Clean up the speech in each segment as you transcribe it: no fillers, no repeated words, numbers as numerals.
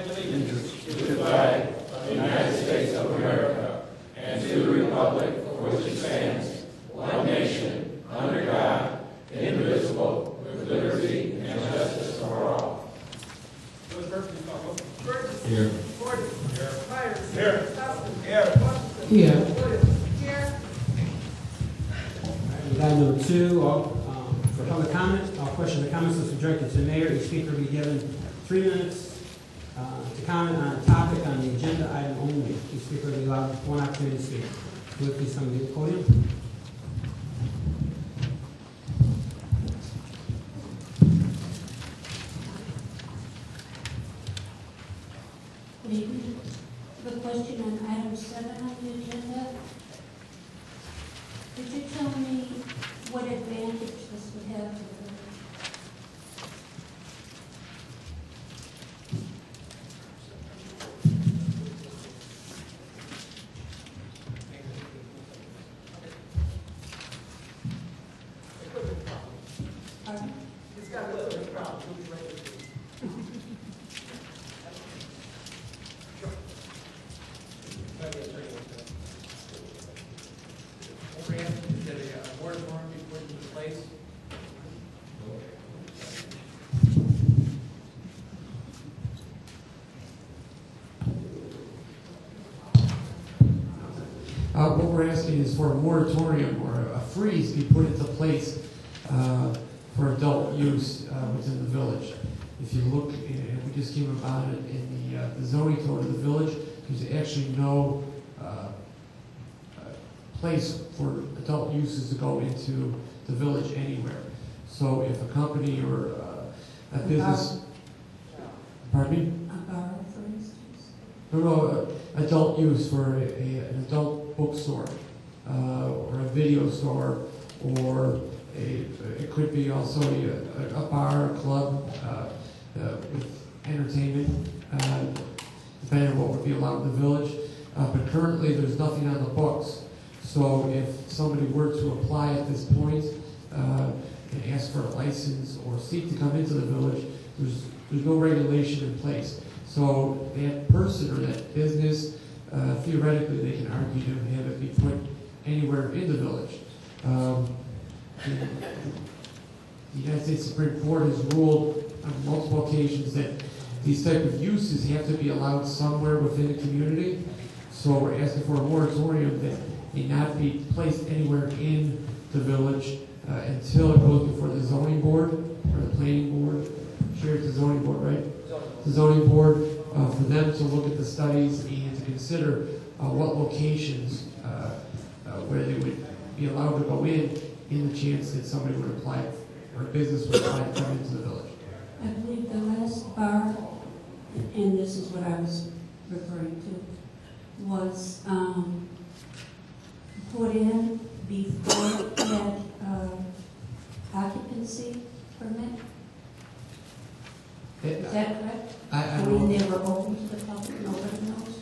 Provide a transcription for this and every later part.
pledge allegiance to the flag of the United States of America and to the republic for which it stands, one nation, under God, indivisible, with liberty and justice for all. Here. Here. Item number 2, for public comment, all questions or comments are directed to the mayor. Each speaker will be given 3 minutes to comment on a topic on the agenda item only. Each speaker will be allowed 1 opportunity to speak. Will you please come to the podium? Good evening. I have a question on item 7 on the agenda. Could you tell me what advantage this would have to the village? Pardon? It's got a little bit of problem. That a moratorium be put into place. What we're asking is for a moratorium or a freeze be put into place for adult use within the village. If you look, and we just came about it in the zoning code of the village, there's actually no place for adult uses to go into the village anywhere. So if a company or a business, pardon me? A bar, for instance? No, adult use for an adult bookstore or a video store, or it could be also a bar, a club with entertainment, depending on what would be allowed in the village. But currently there's nothing on the books. So if somebody were to apply at this point and ask for a license or seek to come into the village, there's no regulation in place. So that person or that business, theoretically, they can argue to have it be put anywhere in the village. The United States Supreme Court has ruled on multiple occasions that these type of uses have to be allowed somewhere within the community. So we're asking for a moratorium that may not be placed anywhere in the village until it goes before the zoning board or the planning board. Sure, it's the zoning board, right? The zoning board, for them to look at the studies and to consider what locations where they would be allowed to go in the chance that somebody would apply or a business would apply to come into the village. I believe the last bar, and this is what I was referring to, was put in before it had occupancy permit. Is that correct? I When don't, they were open to the public, nobody knows?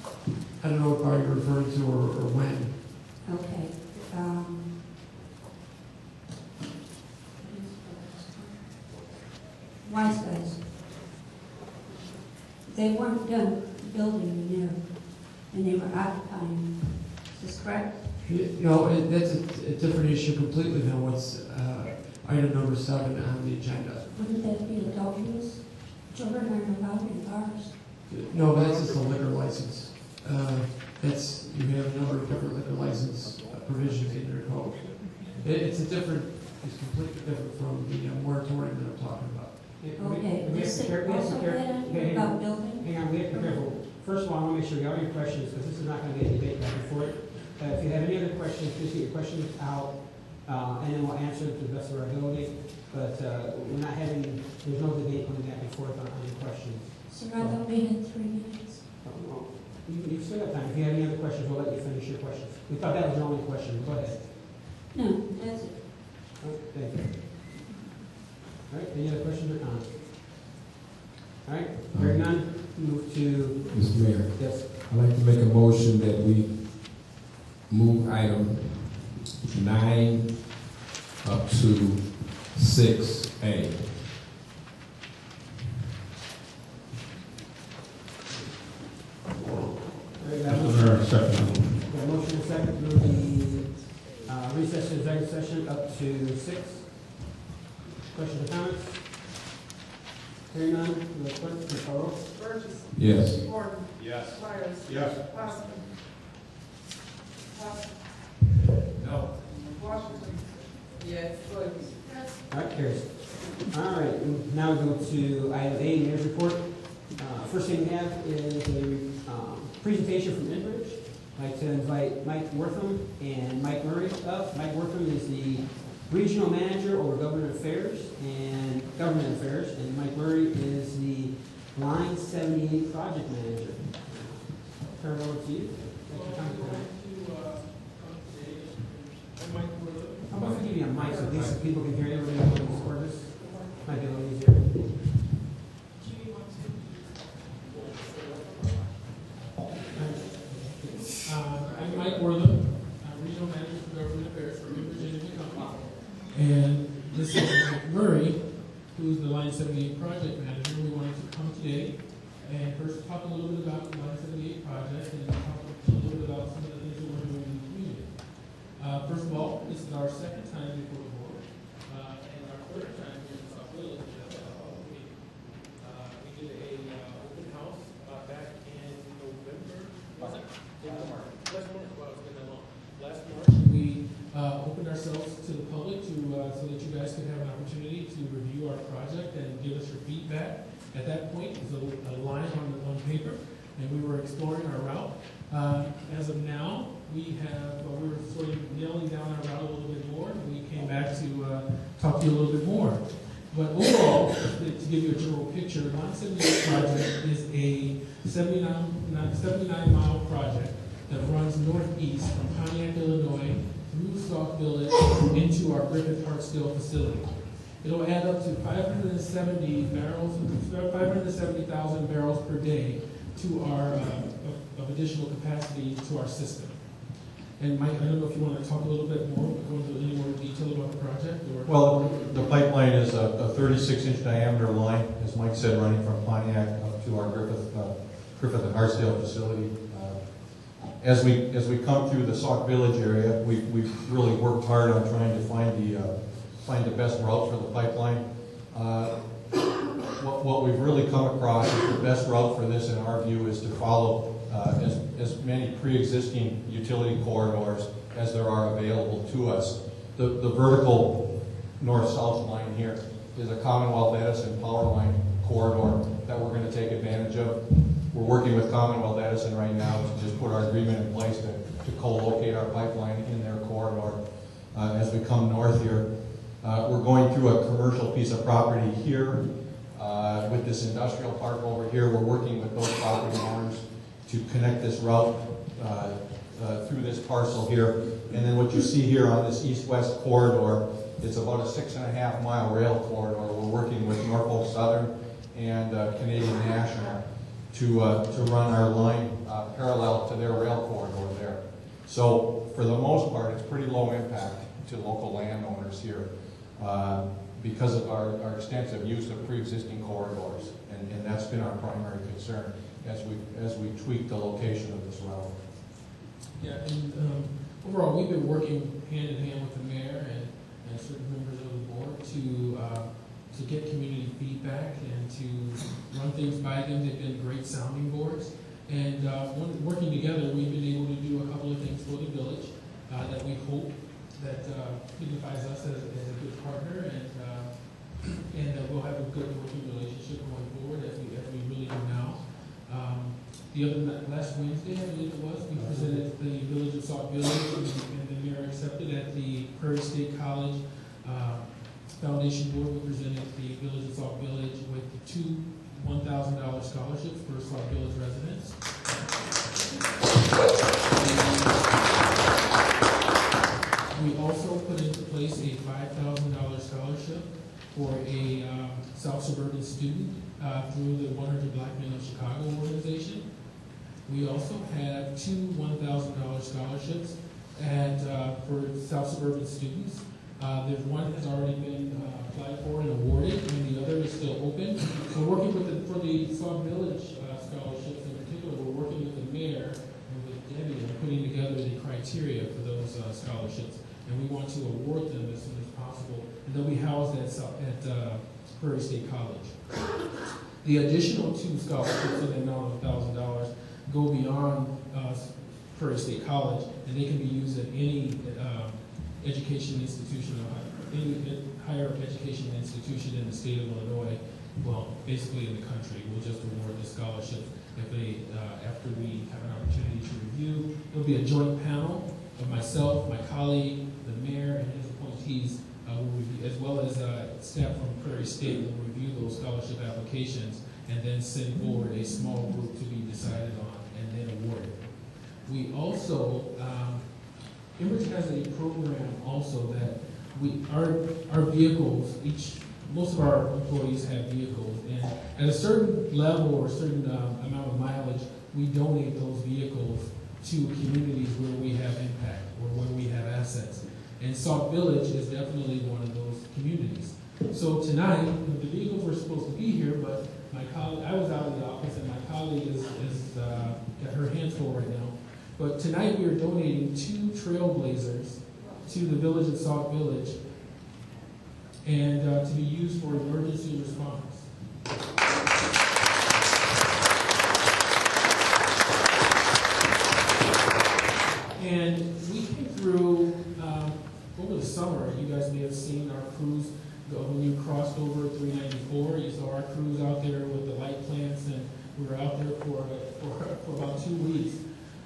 I don't know what bar you're referring to or when. Okay. Wise Guys. They weren't done building there, and they were occupying. Is this correct? You know, that's a different issue completely than what's item number 7 on the agenda. Wouldn't that be adult use? Children aren't allowed in bars. No, but that's just a liquor license. That's, you have a number of different liquor license provisions in your code. It's completely different from the moratorium that I'm talking about. Okay, is it also that about building? Hang on, we have to be careful. First of all, I want to make sure we have your questions, because this is not going to be a debate back and forth. If you have any other questions, please get your questions out, and then we'll answer them to the best of our ability. But we're not having, there's no debate going back and forth on your questions. So I thought we had 3 minutes. Well, you've still got time. If you have any other questions, we'll let you finish your questions. We thought that was the only question. Go ahead. No, that's it. Thank you. All right, any other questions or comments? All right, hearing none, move to... Mr. Mayor, Yes. I'd like to make a motion that we move item 9 up to 6A. recess to executive session up to 6. Questions or comments? Hearing none, will the clerk please call roll? Burgess. Yes. Gordon. Yes. Myers. Yes. Poskett. No. Washington. Yes. Williams. Yes. All right, carries. All right, now we go to item A, Mayor's Report. First thing we have is a presentation from Enbridge. I'd like to invite Mike Wortham and Mike Murray up. Mike Wortham is the Regional Manager over Government Affairs, and Mike Murray is the Line 78 Project Manager. Turn it over to you. How about if I give you a mic so these people can hear everybody else in this quarters? Might be a little easier. I'm Mike Wortham, Regional Manager for Government Affairs for Enbridge Energy Company. And this is Mike Murray, who's the Line 78 Project Manager. We wanted to come today and first talk a little bit about the Line 78 project and talk a little bit about some of the things that we're doing in the community. First of all, this is our second time before the board, and our third time here in Sauk Village. We did a open house back in November. Was it? Last March. Well, it's been that long. Last March, we opened ourselves to the public so that you guys could have an opportunity to review our project and give us your feedback. At that point, it was a line on paper, and we were exploring our route. As of now, we were sort of nailing down our route a little bit more, and we came back to talk to you a little bit more. But overall, to give you a general picture, the Line 78 project is a 79-mile project that runs northeast from Pontiac, Illinois, through Sauk Village into our Griffith-Hartsdale facility. It'll add up to 570,000 barrels per day to our of additional capacity to our system. And Mike, I don't know if you want to talk a little bit more, go into any more detail about the project, or? Well, the pipeline is a 36-inch diameter line, as Mike said, running from Pontiac up to our Griffith and Hartsdale facility. As we come through the Sauk Village area, we've really worked hard on trying to find the best route for the pipeline. What we've really come across is the best route for this, in our view, is to follow as many pre-existing utility corridors as there are available to us. The vertical north-south line here is a Commonwealth Edison power line corridor that we're going to take advantage of. We're working with Commonwealth Edison right now to just put our agreement in place to co-locate our pipeline in their corridor as we come north here. We're going through a commercial piece of property here with this industrial park over here. We're working with those property owners to connect this route through this parcel here. And then what you see here on this east-west corridor, it's about a 6.5-mile rail corridor. We're working with Norfolk Southern and Canadian National to run our line parallel to their rail corridor there. So for the most part, it's pretty low impact to local landowners here because of our extensive use of pre-existing corridors, and that's been our primary concern as we tweak the location of this route. Yeah, and overall, we've been working hand in hand with the mayor and certain members of the board to get community feedback and to run things by them. They've been great sounding boards. And working together, we've been able to do a couple of things for the village that we hope that signifies us as a good partner, and we'll have a good working relationship going forward as we really do now. Last Wednesday, I believe it was, we presented the Village of Sauk Village, and the mayor accepted at the Prairie State College Foundation Board. We presented the Village of Sauk Village with 2 $1,000 scholarships for Sauk Village residents. We also put into place a $5,000 scholarship for a South Suburban student through the 100 Black Men of Chicago organization. We also have 2 $1,000 scholarships for South Suburban students. There's one has already been applied for and awarded, and the other is still open. So working for the Sauk Village scholarships in particular, we're working with the mayor and with Debbie on putting together the criteria for those scholarships. and we want to award them as soon as possible, and they'll be housed at Prairie State College. The additional 2 scholarships in the amount of $1,000 go beyond Prairie State College, and they can be used at any education institution, any higher education institution in the state of Illinois, well, basically in the country. We'll just award the scholarship if they, after we have an opportunity to review. There'll be a joint panel of myself, my colleague, the mayor, and his appointees, will review, as well as staff from Prairie State will review those scholarship applications and then send forward a small group to be decided on and then awarded. We also, Enbridge has a program also that our vehicles, most of our employees have vehicles, and at a certain level or a certain amount of mileage, we donate those vehicles to communities where we have impact or where we have assets. And Sauk Village is definitely one of those communities. So tonight, the vehicles were supposed to be here, but my colleague, I was out of the office, and my colleague is got her hands full right now. But tonight we are donating 2 Trailblazers to the village of Sauk Village, and to be used for emergency response. And we came through over the summer. You guys may have seen our crews when you crossed over 394. You saw our crews out there with the light plants, and we were out there for about 2 weeks.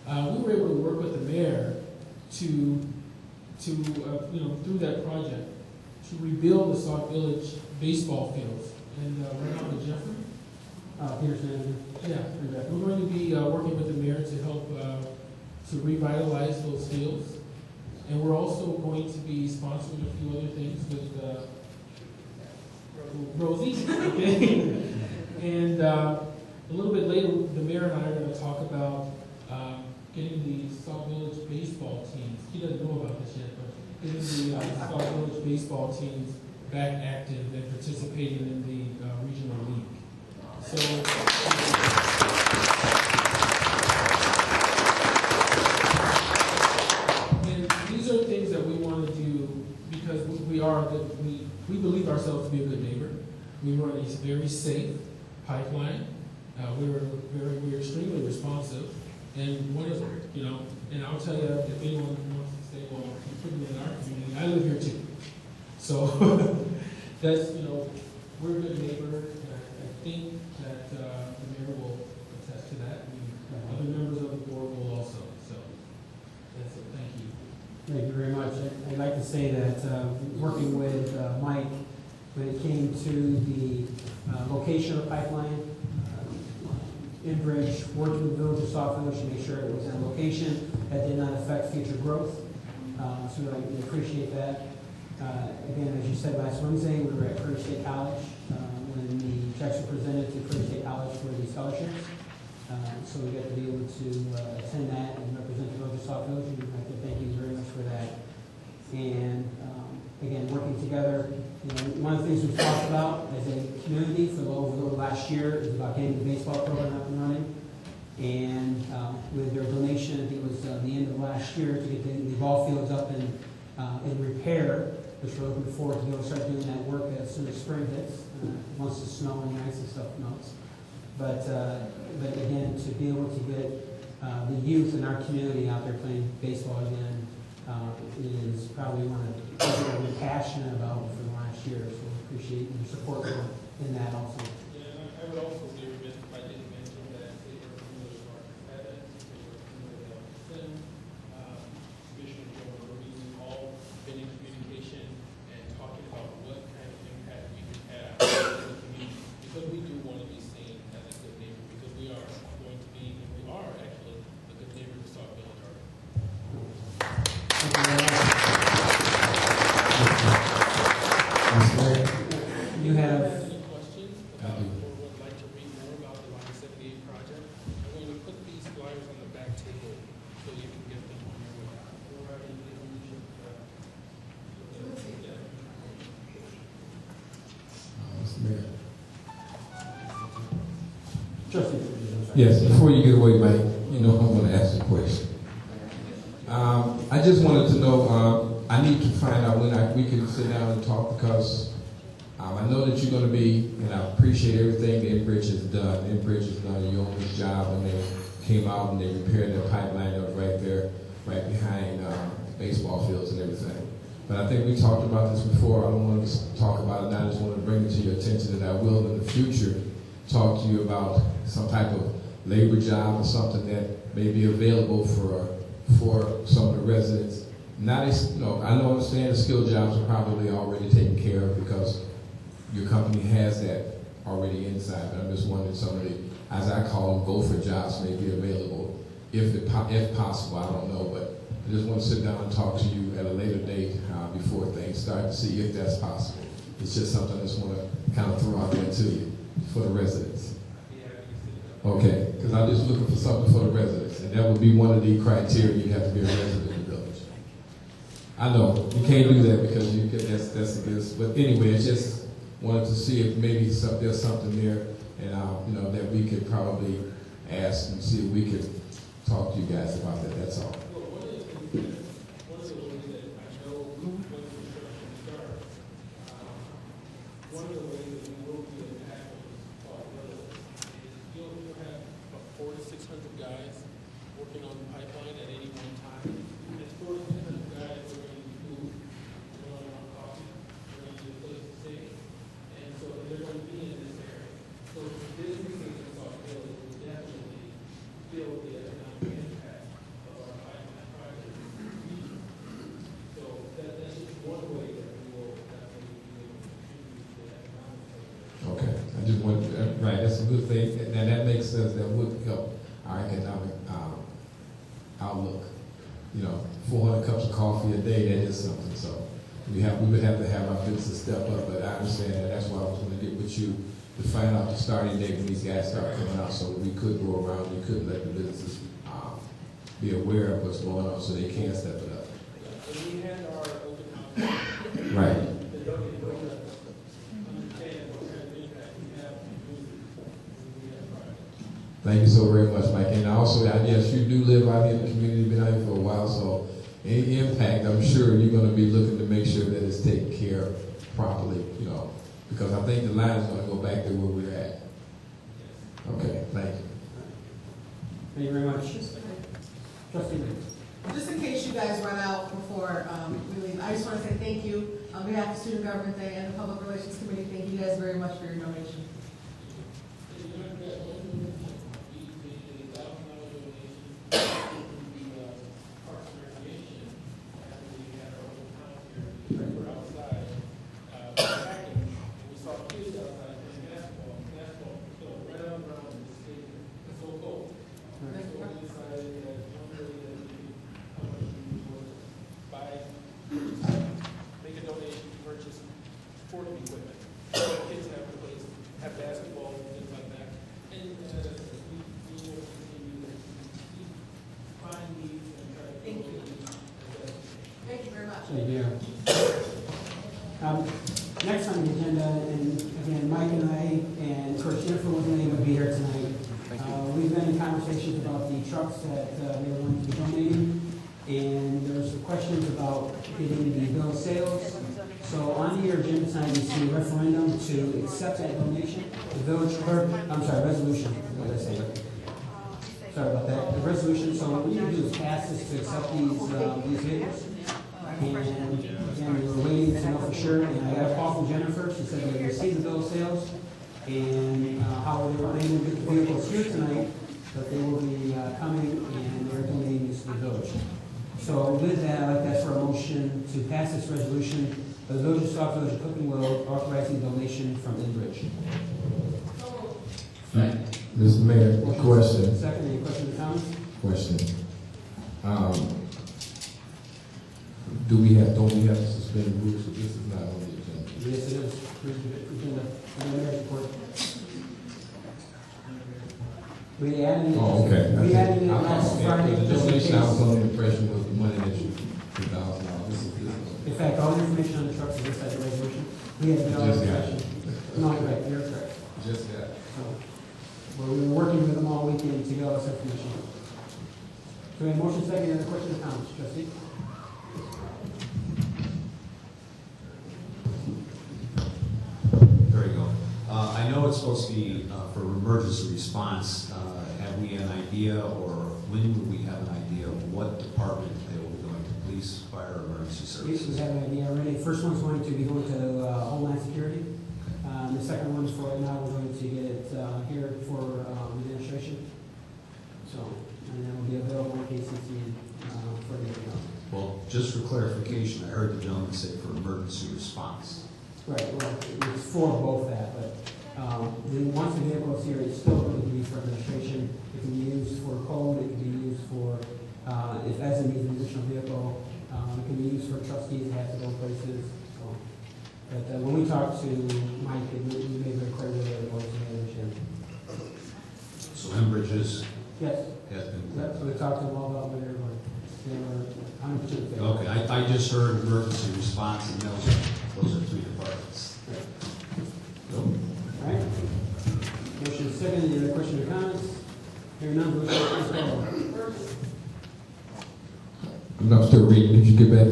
We were able to work with the mayor to through that project, to rebuild the Sauk Village baseball fields. And right on the Jeffrey? Peterson. Yeah, we're going to be working with the mayor to help to revitalize those fields. And we're also going to be sponsoring a few other things with Rosie. Okay? And a little bit later, the mayor and I are going to talk about getting the Sauk Village baseball teams. He doesn't know about this yet, but getting the Sauk Village baseball teams back active and participating in the regional league. So, and these are things that we want to do because we believe ourselves to be a good neighbor. We run a very safe pipeline. We're extremely responsive. And one is, and I'll tell you, if anyone wants to say, well, you put me in our community, I live here too. So that's, we're a good neighbor, and I think that the mayor will attest to that. Other members of the board will also. So that's it. Thank you. Thank you very much. I'd like to say that working with Mike, when it came to the location of the pipeline, Enbridge worked with the village of Sauk Village to make sure it was in a location that did not affect future growth. So we appreciate that. Again, as you said last Wednesday, we were at Prairie State College when the checks were presented to Prairie State College for the scholarships. So we got to be able to attend that and represent the village of Sauk Village. And I'd like to thank you very much for that. And again, working together, one of the things we've talked about as a community for over the last year is about getting the baseball program up and running. And with their donation, I think it was the end of last year, to get the ball fields up and in repair, which we're looking forward to be able to start doing that work as soon as spring hits, once the snow and the ice and stuff melts. But again, to be able to get the youth in our community out there playing baseball again is probably one of the things that we've been passionate about for the last year. So we appreciate your support in that also. Yeah, and I would also be remiss if I didn't mention that they were familiar with our competitors, they were familiar with Sim, Commissioner Joe Murphy, all been in communication and talking about what kind of impact we could have in the community, because we do want to be seen as a good neighbor, because we are going to be, and we are actually a good neighbor to Sauk Village. Thank you very much. You have Any questions about or would like to read more about the Line 78 project? I'm going to put these flyers on the back table so you can get them on your way out. Or anything you should, Mr. Mayor. Trustee. Yes, before you get away, Mike, I'm going to ask a question. I just wanted to know, I I need to find out when we can sit down and talk, because I know that you're going to be, and I appreciate everything that Enbridge has done. Enbridge has done a yeoman's job when they came out and they repaired their pipeline that was right there, right behind baseball fields and everything. But I think we talked about this before. I don't want to talk about it now. I just want to bring it to your attention that I will in the future talk to you about some type of labor job or something that may be available for some of the residents. Not, I know, understand the skill jobs are probably already taken care of because your company has that already inside. But I'm just wondering, some of the, as I call them, gopher jobs may be available if possible. I don't know, but I just want to sit down and talk to you at a later date before things start to see if that's possible. It's just something I just want to kind of throw out there to you for the residents. Okay, because I'm just looking for something for the residents, and that would be one of the criteria. You have to be a resident of the village. I know you can't do that because you get that's against. But anyway, I just wanted to see if maybe there's something there, and that we could probably ask and see if we could talk to you guys about that. That's all. One of the ways that we will be impactful is you'll have about 400 to 600 guys working on the pipeline at any one time. And 400 to 600 guys are going to need food, they're going to want coffee, they're going to need a place to stay, and so they're going to be in this area. So businesses in Sauk Village will definitely feel the economic impact of our pipeline project. So that's just one way that we will definitely be able to contribute to the economic sector. Okay, I just want right. That's a good thing, and that makes sense. That would help our economic outlook. 400 cups of coffee a day, that is something. So we would have to have our business step up. But I understand that. That's why I was going to get with you to find out the starting date when these guys start coming out, so we could go around. We could let the businesses be aware of what's going on, so they can step it up. And we had our open house. Right. Thank you so very much, Mike. And also, I guess you do live out here in the community, been out here for a while, so any impact, I'm sure you're going to be looking to make sure that it's taken care of properly, because I think the line is going to go back to where we're at. Okay, thank you. Thank you very much. Trustee. Just in case you guys run out before we leave, I just want to say thank you on behalf of Student Government Day and the Public Relations Committee. Thank you guys very much for your donation. Next on the agenda, and again, Mike and I, and of course Jennifer wasn't able to be here tonight. We've been in conversations about the trucks that they were going to be donating, and there were some questions about getting the bill of sales. So on your agenda tonight, you see a referendum to accept that donation. The village clerk, resolution. What did I say? Sorry about that. The resolution. So what we need to do is pass this to accept these vehicles. And again, we were waiting to know for sure, and I got a call from Jennifer. She said they received the bill of sales, and how they were able to get the vehicles here tonight, but they will be coming and they're donating this to the village. So with that, I'd like to ask for a motion to pass this resolution of the Village of Sauk, Village of Cooking Will, authorizing donation from Enbridge. Mr. Mayor, question. Second, any questions or comments? Question. Don't we have to suspend the rules? So this is not on the agenda. Yes, it is. Agenda. Mayor's report. We added it. Oh, okay. We added it last Friday. The donation, I was under the impression was the money that you, $2,000. In fact, all the information on the trucks is inside the resolution. We had no Just got information. No, right, you're correct. Just got it. So, well, we were working with them all weekend to get all this information. So we have motion second, any questions or comments, trustee? it's supposed to be for emergency response. Have we an idea, or when would we have an idea of what department they will be going to? Police, fire, or emergency We services? have an idea already. First one's going to be going to Homeland Security. The second one's for right now, we're going to get it here for administration. So, and then we'll be available in case it's needed for anything else. Well, just for clarification, I heard the gentleman say for emergency response. Right, well, it's for both that, but once the vehicle is here, it's still going to be for administration. It can be used for code, it can be used for, if as it needs an additional vehicle, it can be used for trustees that have to go places. So, but when we talk to Mike, we made very clear where it goes to understand. So Enbridges Yes, has been. so we talked to them all about where they're going. They were 100% there. Okay, I just heard emergency response, and those are three departments. All right. Motion second. Any other questions or comments? Hearing none, vote please call. I'm still reading. Did you get back?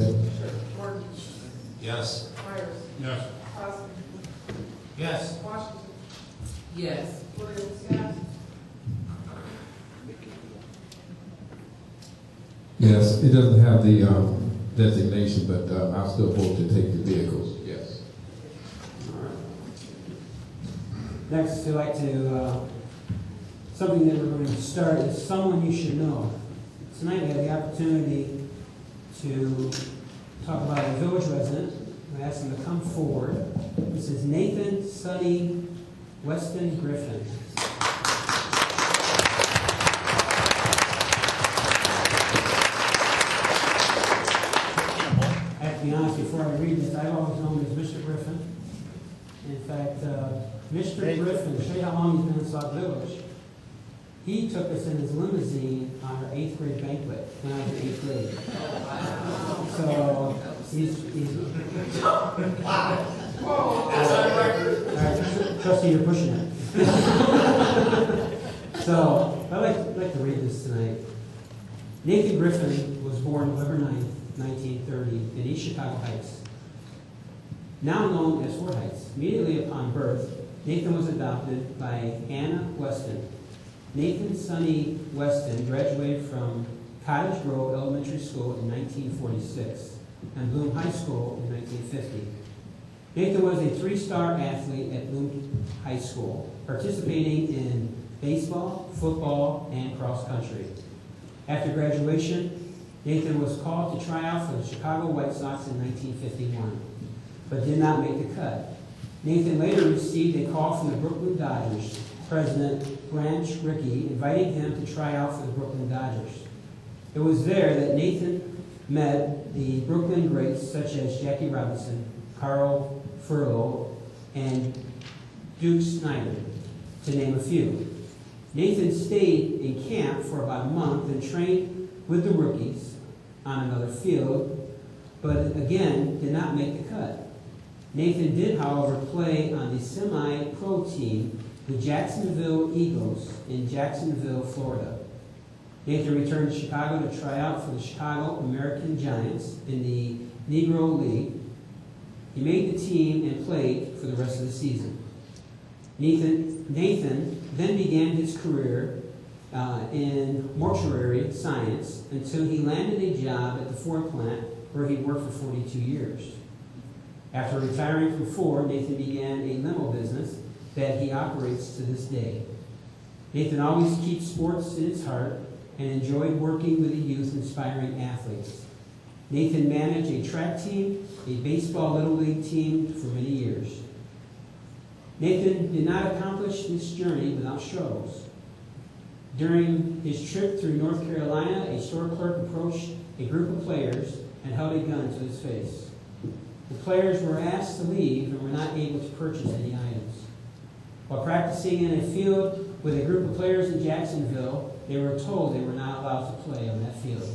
Yes. Yes. Yes. Yes. Yes, it doesn't have the designation, but I'll still vote to take the vehicles. Yes. Next, I'd like to, something that we're going to start is someone you should know. Tonight we have the opportunity to talk about a village resident. I asked him to come forward. This is Nathan Sonny Weston Griffin. I have to be honest, before I read this, I've always known him as Mr. Griffin. In fact, Mr. Griffin, show you how long he's been in Sauk Village. He took us in his limousine on our 8th grade banquet when I was in 8th grade. So he's all right, trustee, you're pushing it. So I'd like to read this tonight. Nathan Griffin was born November 9th, 1930 in East Chicago Heights, now known as Fort Heights. Immediately upon birth, Nathan was adopted by Anna Weston. Nathan Sonny Weston graduated from Cottage Grove Elementary School in 1946 and Bloom High School in 1950. Nathan was a 3-star athlete at Bloom High School, participating in baseball, football, and cross country. After graduation, Nathan was called to try out for the Chicago White Sox in 1951, but did not make the cut. Nathan later received a call from the Brooklyn Dodgers president, Branch Rickey, inviting him to try out for the Brooklyn Dodgers. It was there that Nathan met the Brooklyn greats such as Jackie Robinson, Carl Furlow, and Duke Snyder, to name a few. Nathan stayed in camp for about a month and trained with the rookies on another field, but again did not make the cut. Nathan did, however, play on the semi-pro team, the Jacksonville Eagles, in Jacksonville, Florida. Nathan returned to Chicago to try out for the Chicago American Giants in the Negro League. He made the team and played for the rest of the season. Nathan then began his career in mortuary science until he landed a job at the Ford plant where he worked for 42 years. After retiring from Ford, Nathan began a limo business that he operates to this day. Nathan always keeps sports in his heart and enjoyed working with the youth, inspiring athletes. Nathan managed a track team, a baseball little league team for many years. Nathan did not accomplish this journey without struggles. During his trip through North Carolina, a store clerk approached a group of players and held a gun to his face. The players were asked to leave and were not able to purchase any items. While practicing in a field with a group of players in Jacksonville, they were told they were not allowed to play on that field.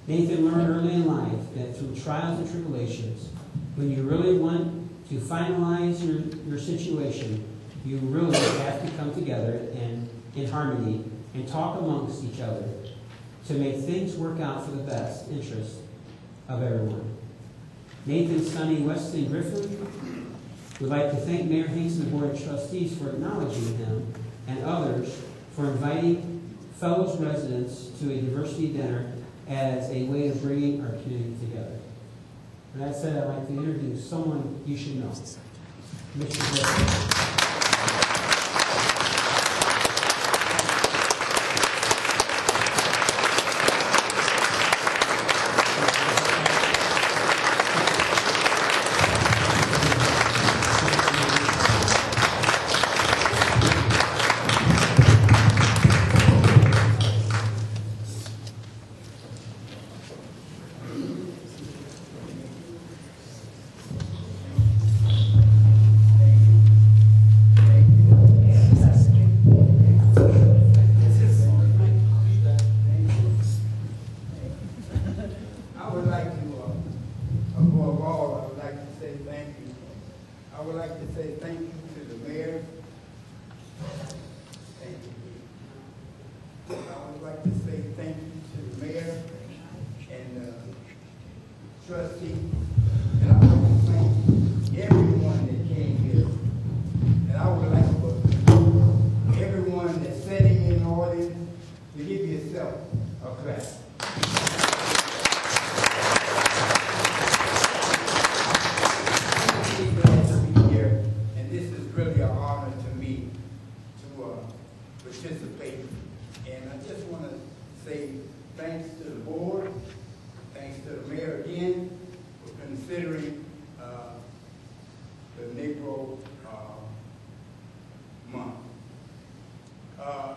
Nathan learned early in life that through trials and tribulations, when you really want to finalize your situation, you really have to come together and in harmony and talk amongst each other to make things work out for the best interest of everyone. Nathan Sonny Weston Griffin We'd like to thank Mayor Hanks and the Board of Trustees for acknowledging him and others for inviting fellow residents to a diversity dinner as a way of bringing our community together. With that said, I'd like to introduce someone you should know. Mr. Blake.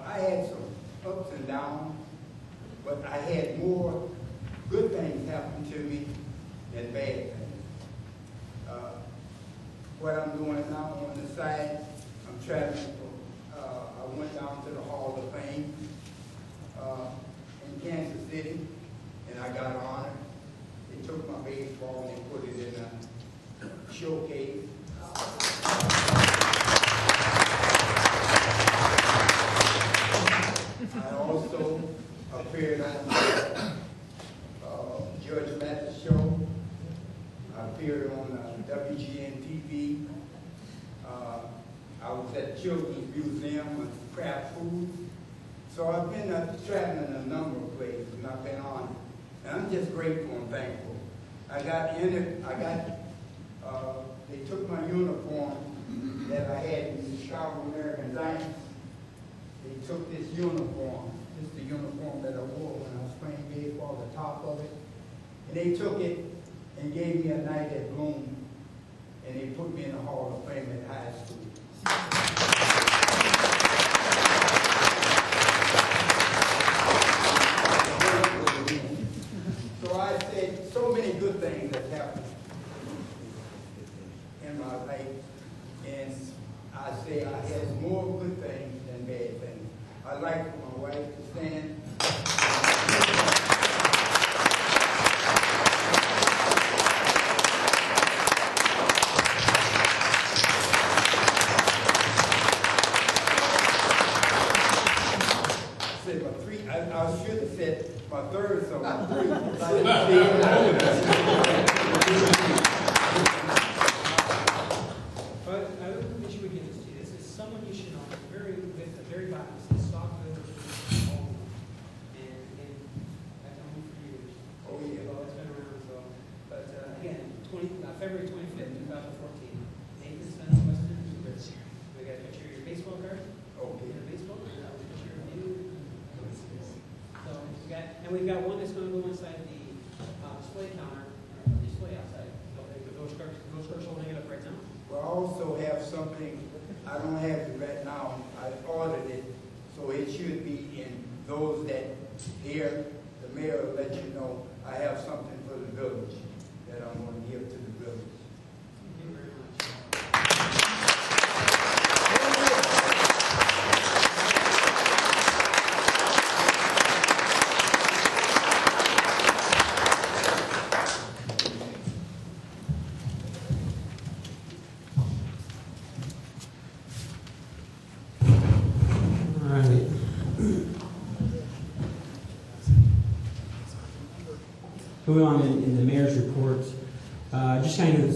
I had some ups and downs, but I had more good things happen to me than bad things. What I'm doing now on the side, I'm traveling from, I went down to the Hall of Fame in Kansas City, and I got honored. They took my baseball and they put it in a showcase. I also appeared on Judge Mathis show. I appeared on WGN TV. I was at the Children's Museum with craft food. So I've been traveling a number of places, and I've been on. And I'm just grateful and thankful. They took my uniform that I had in the Chicago American Giants. They took this uniform. This is the uniform that I wore when I was playing baseball, the top of it. And they took it and gave me a night at Bloom. And they put me in the Hall of Fame at high school. So I said, so many good things have happened in my life. And I say I had more good things than bad things. I'd like for my wife to stand. I should have said my third song, my three. But I don't think you would give this to you. This is someone you should know. With the very bottom, it says Sauk home. And I've known him for years. Oh, yeah. Well, it's been around, so. But again, February 25th, 2014, Nathan Spence, Western Cougars. We got a picture of your baseball card. Okay. And a baseball card. A picture of you. So we've got one that's going to go inside the display counter, display outside. So those cards will hang it up right now. Well, I also have something, I don't have it right now. I ordered it, so it should be in those that here. The mayor will let you know I have something for the village that I'm going to give to the village. Thank you very much. Moving on in the mayor's report, just kind of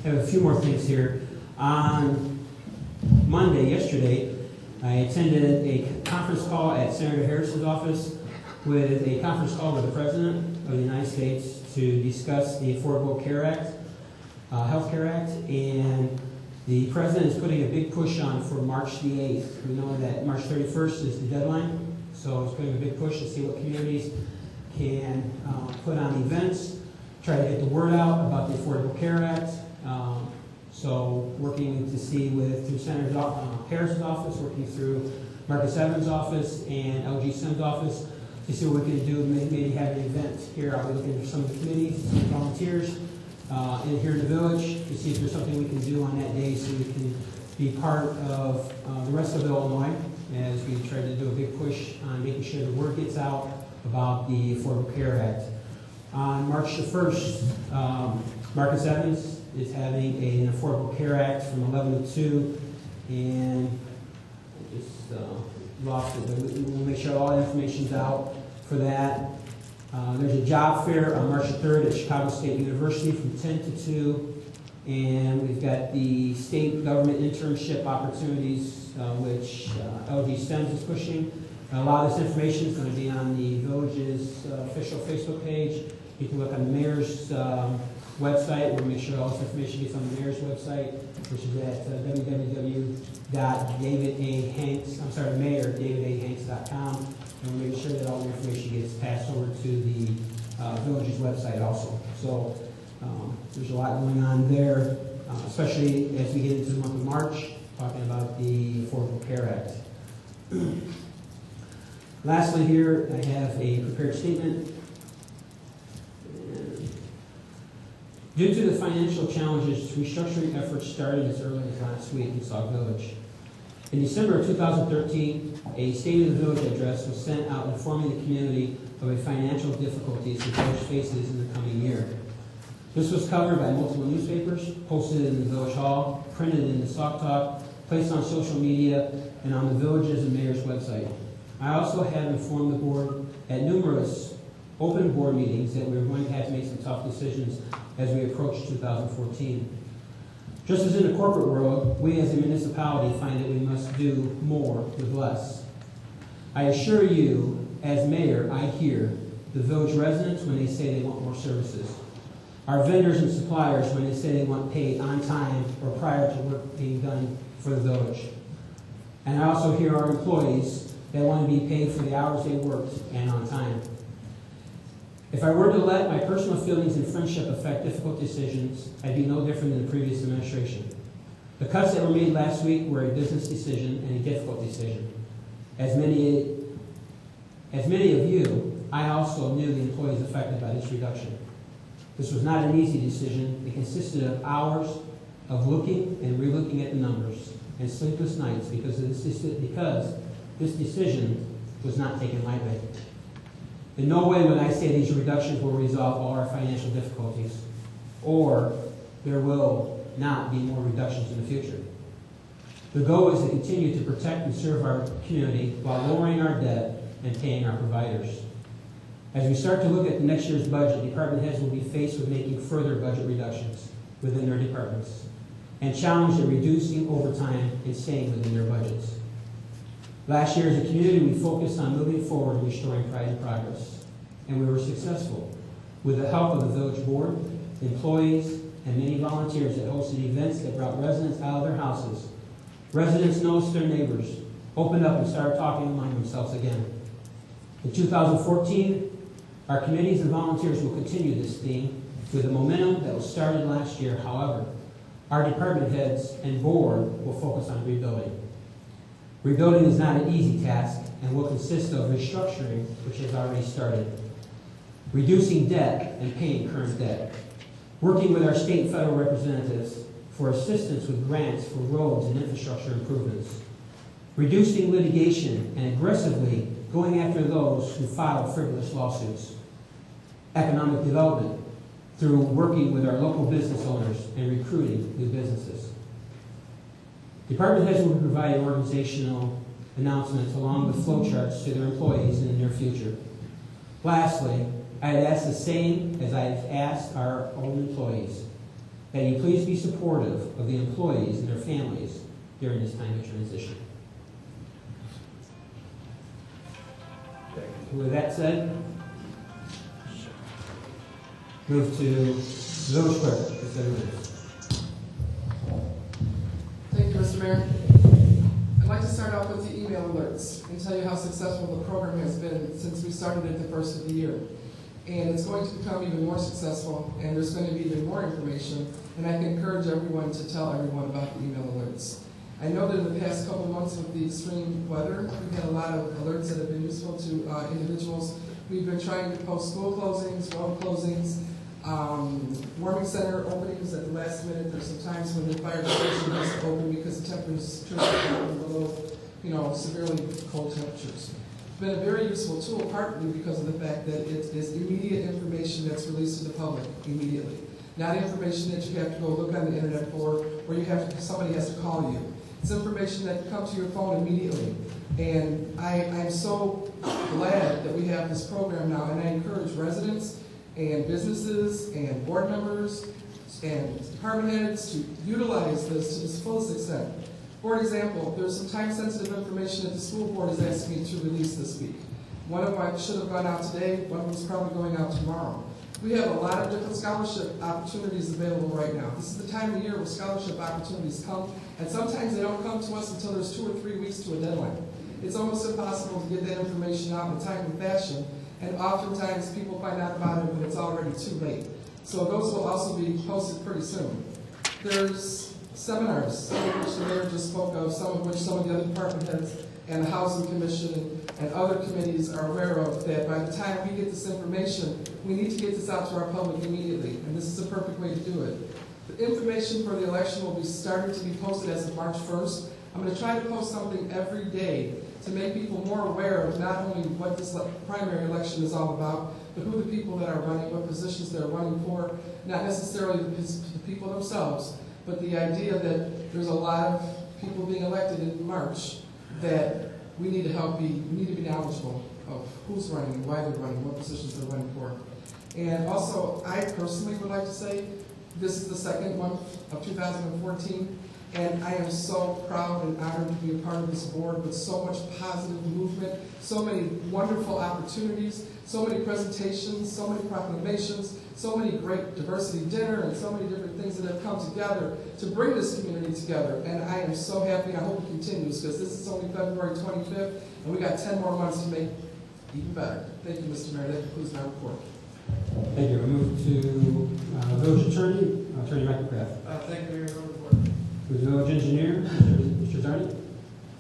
have a few more things here. On Monday, yesterday, I attended a conference call at Senator Harris's office with a conference call with the President of the United States to discuss the Affordable Care Act, Health Care Act, and the President is putting a big push on for March the 8th. We know that March 31st is the deadline, so he's putting a big push to see what communities can put on events, try to get the word out about the Affordable Care Act. So working to see through Senator Harris's office, working through Marcus Evans' office and LG Sim's office to see what we can do, maybe have an event here. I'll be looking for some of the committees, some volunteers in here in the village to see if there's something we can do on that day so we can be part of the rest of Illinois as we try to do a big push on making sure the word gets out about the Affordable Care Act. On March the 1st, Marcus Evans is having an Affordable Care Act from 11 to 2, and I just lost it, but we'll make sure all the information's out for that. There's a job fair on March the 3rd at Chicago State University from 10 to 2, and we've got the state government internship opportunities, which LG STEMS is pushing. A lot of this information is going to be on the village's official Facebook page. You can look on the mayor's website. We'll make sure all this information gets on the mayor's website, which is at mayor.davidahanks.com. And we'll make sure that all the information gets passed over to the village's website also. So there's a lot going on there, especially as we get into the month of March, talking about the Affordable Care Act. Lastly here, I have a prepared statement. Due to the financial challenges, restructuring efforts started as early as last week in Sauk Village. In December of 2013, a State of the Village address was sent out informing the community of the financial difficulties the village faces in the coming year. This was covered by multiple newspapers, posted in the Village Hall, printed in the Sauk Talk, placed on social media, and on the village's and mayor's website. I also have informed the board at numerous open board meetings that we were going to have to make some tough decisions as we approach 2014. Just as in the corporate world, we as a municipality find that we must do more with less. I assure you, as mayor, I hear the village residents when they say they want more services, our vendors and suppliers when they say they want paid on time or prior to work being done for the village. And I also hear our employees that want to be paid for the hours they worked and on time. If I were to let my personal feelings and friendship affect difficult decisions, I'd be no different than the previous administration. The cuts that were made last week were a business decision and a difficult decision. As many of you, I also knew the employees affected by this reduction. This was not an easy decision. It consisted of hours of looking and relooking at the numbers and sleepless nights because this decision was not taken lightly. In no way would I say these reductions will resolve all our financial difficulties, or there will not be more reductions in the future. The goal is to continue to protect and serve our community while lowering our debt and paying our providers. As we start to look at the next year's budget, department heads will be faced with making further budget reductions within their departments and challenged at reducing overtime and staying within their budgets. Last year as a community, we focused on moving forward and restoring pride and progress, and we were successful with the help of the village board, employees, and many volunteers that hosted events that brought residents out of their houses. Residents noticed their neighbors, opened up and started talking among themselves again. In 2014, our committees and volunteers will continue this theme with the momentum that was started last year. However, our department heads and board will focus on rebuilding. Rebuilding is not an easy task and will consist of restructuring, which has already started, reducing debt and paying current debt, working with our state and federal representatives for assistance with grants for roads and infrastructure improvements, reducing litigation and aggressively going after those who file frivolous lawsuits, economic development through working with our local business owners and recruiting new businesses. Department heads will be providing organizational announcements along with flowcharts to their employees in the near future. Lastly, I had asked the same as I've asked our own employees. that you please be supportive of the employees and their families during this time of transition. With that said, move to village clerk for 7 minutes. Thank you, Mr. Mayor. I'd like to start off with the email alerts and tell you how successful the program has been since we started it the first of the year. And it's going to become even more successful, and there's going to be even more information, and I can encourage everyone to tell everyone about the email alerts. I know that in the past couple of months with the extreme weather, we've had a lot of alerts that have been useful to individuals. We've been trying to post school closings, road closings, warming center openings at the last minute. There's some times when the fire station has to open because the temperatures are below, severely cold temperatures. It's been a very useful tool, partly because of the fact that it is immediate information that's released to the public immediately. Not information that you have to go look on the internet for, or somebody has to call you. It's information that comes to your phone immediately. And I'm so glad that we have this program now, and I encourage residents and businesses and board members and department heads to utilize this to its fullest extent. For example, there's some time-sensitive information that the school board is asking me to release this week. One of them should have gone out today, one of them is probably going out tomorrow. We have a lot of different scholarship opportunities available right now. This is the time of year where scholarship opportunities come, and sometimes they don't come to us until there's 2 or 3 weeks to a deadline. It's almost impossible to get that information out in a timely fashion, and oftentimes people find out about it when it's already too late. So those will also be posted pretty soon. There's seminars, some of which the mayor just spoke of, some of which some of the other department heads and the Housing Commission and other committees are aware of, that by the time we get this information, we need to get this out to our public immediately, and this is a perfect way to do it. The information for the election will be starting to be posted as of March 1st. I'm going to try to post something every day to make people more aware of not only what this primary election is all about, but who the people that are running, what positions they're running for, not necessarily the people themselves, but the idea that there's a lot of people being elected in March that we need to be knowledgeable of who's running, why they're running, what positions they're running for. And also, I personally would like to say, this is the second month of 2014, and I am so proud and honored to be a part of this board with so much positive movement, so many wonderful opportunities, so many presentations, so many proclamations, so many great diversity dinner, and so many different things that have come together to bring this community together. And I am so happy, I hope it continues, because this is only February 25th, and we got 10 more months to make it even better. Thank you, Mr. Mayor. That concludes my report. Thank you. We move to village attorney, Attorney McIntyre. Thank you, Mayor. No report. To the village engineer, Mr. Attorney.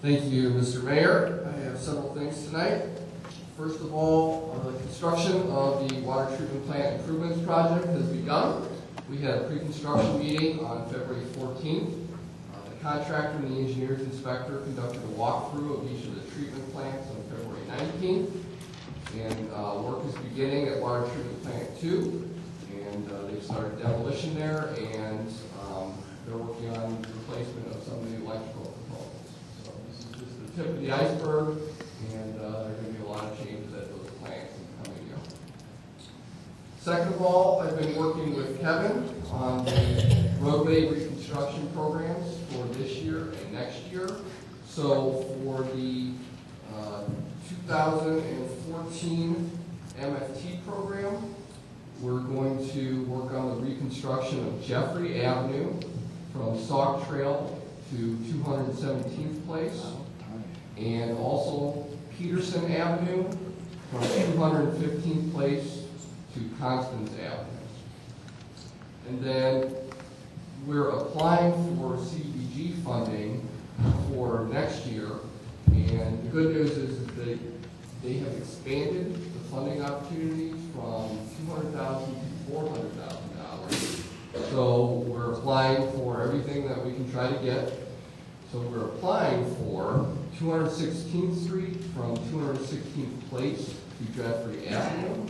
Thank you, Mr. Mayor. I have several things tonight. First of all, the construction of the water treatment plant improvements project has begun. We had a pre-construction meeting on February 14th. The contractor and the engineer's inspector conducted a walkthrough of each of the treatment plants on February 19th. And work is beginning at water treatment plant 2. And they've started demolition there, and they're working on the replacement of some of the electrical components. So this is just the tip of the iceberg, and there are going to be a lot of changes at those plants in the coming year. Second of all, I've been working with Kevin on the roadway reconstruction programs for this year and next year. So for the 2014 MFT program, we're going to work on the reconstruction of Jeffrey Avenue from Sauk Trail to 217th Place, and also Peterson Avenue from 215th Place to Constance Avenue. And then we're applying for CDBG funding for next year, and the good news is that they have expanded the funding opportunities from $200,000 to $400,000. So we're applying for everything that we can try to get. So we're applying for 216th Street from 216th Place to Jeffrey Avenue,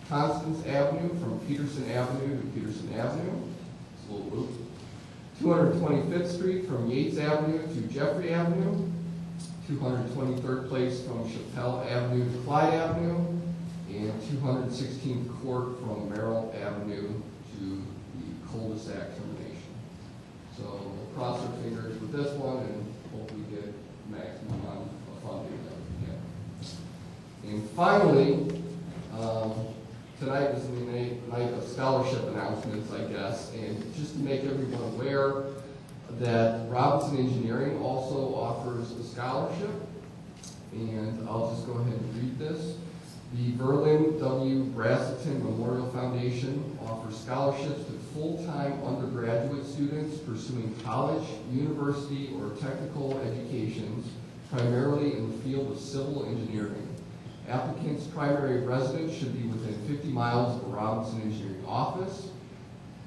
Constance Avenue from Peterson Avenue to Peterson Avenue, it's a little loop, 225th Street from Yates Avenue to Jeffrey Avenue, 223rd Place from Chappelle Avenue to Clyde Avenue, and 216th Court from Merrill Avenue to the cul-de-sac termination. So we'll cross our fingers with this one and hopefully get maximum amount of funding that we can. And finally, tonight is the night of scholarship announcements, I guess, and just to make everyone aware that Robinson Engineering also offers a scholarship, and I'll just go ahead and read this. The Verlin W. Brassington Memorial Foundation offers scholarships to full-time undergraduate students pursuing college, university, or technical educations, primarily in the field of civil engineering. Applicants' primary residence should be within 50 miles of a Robinson Engineering office,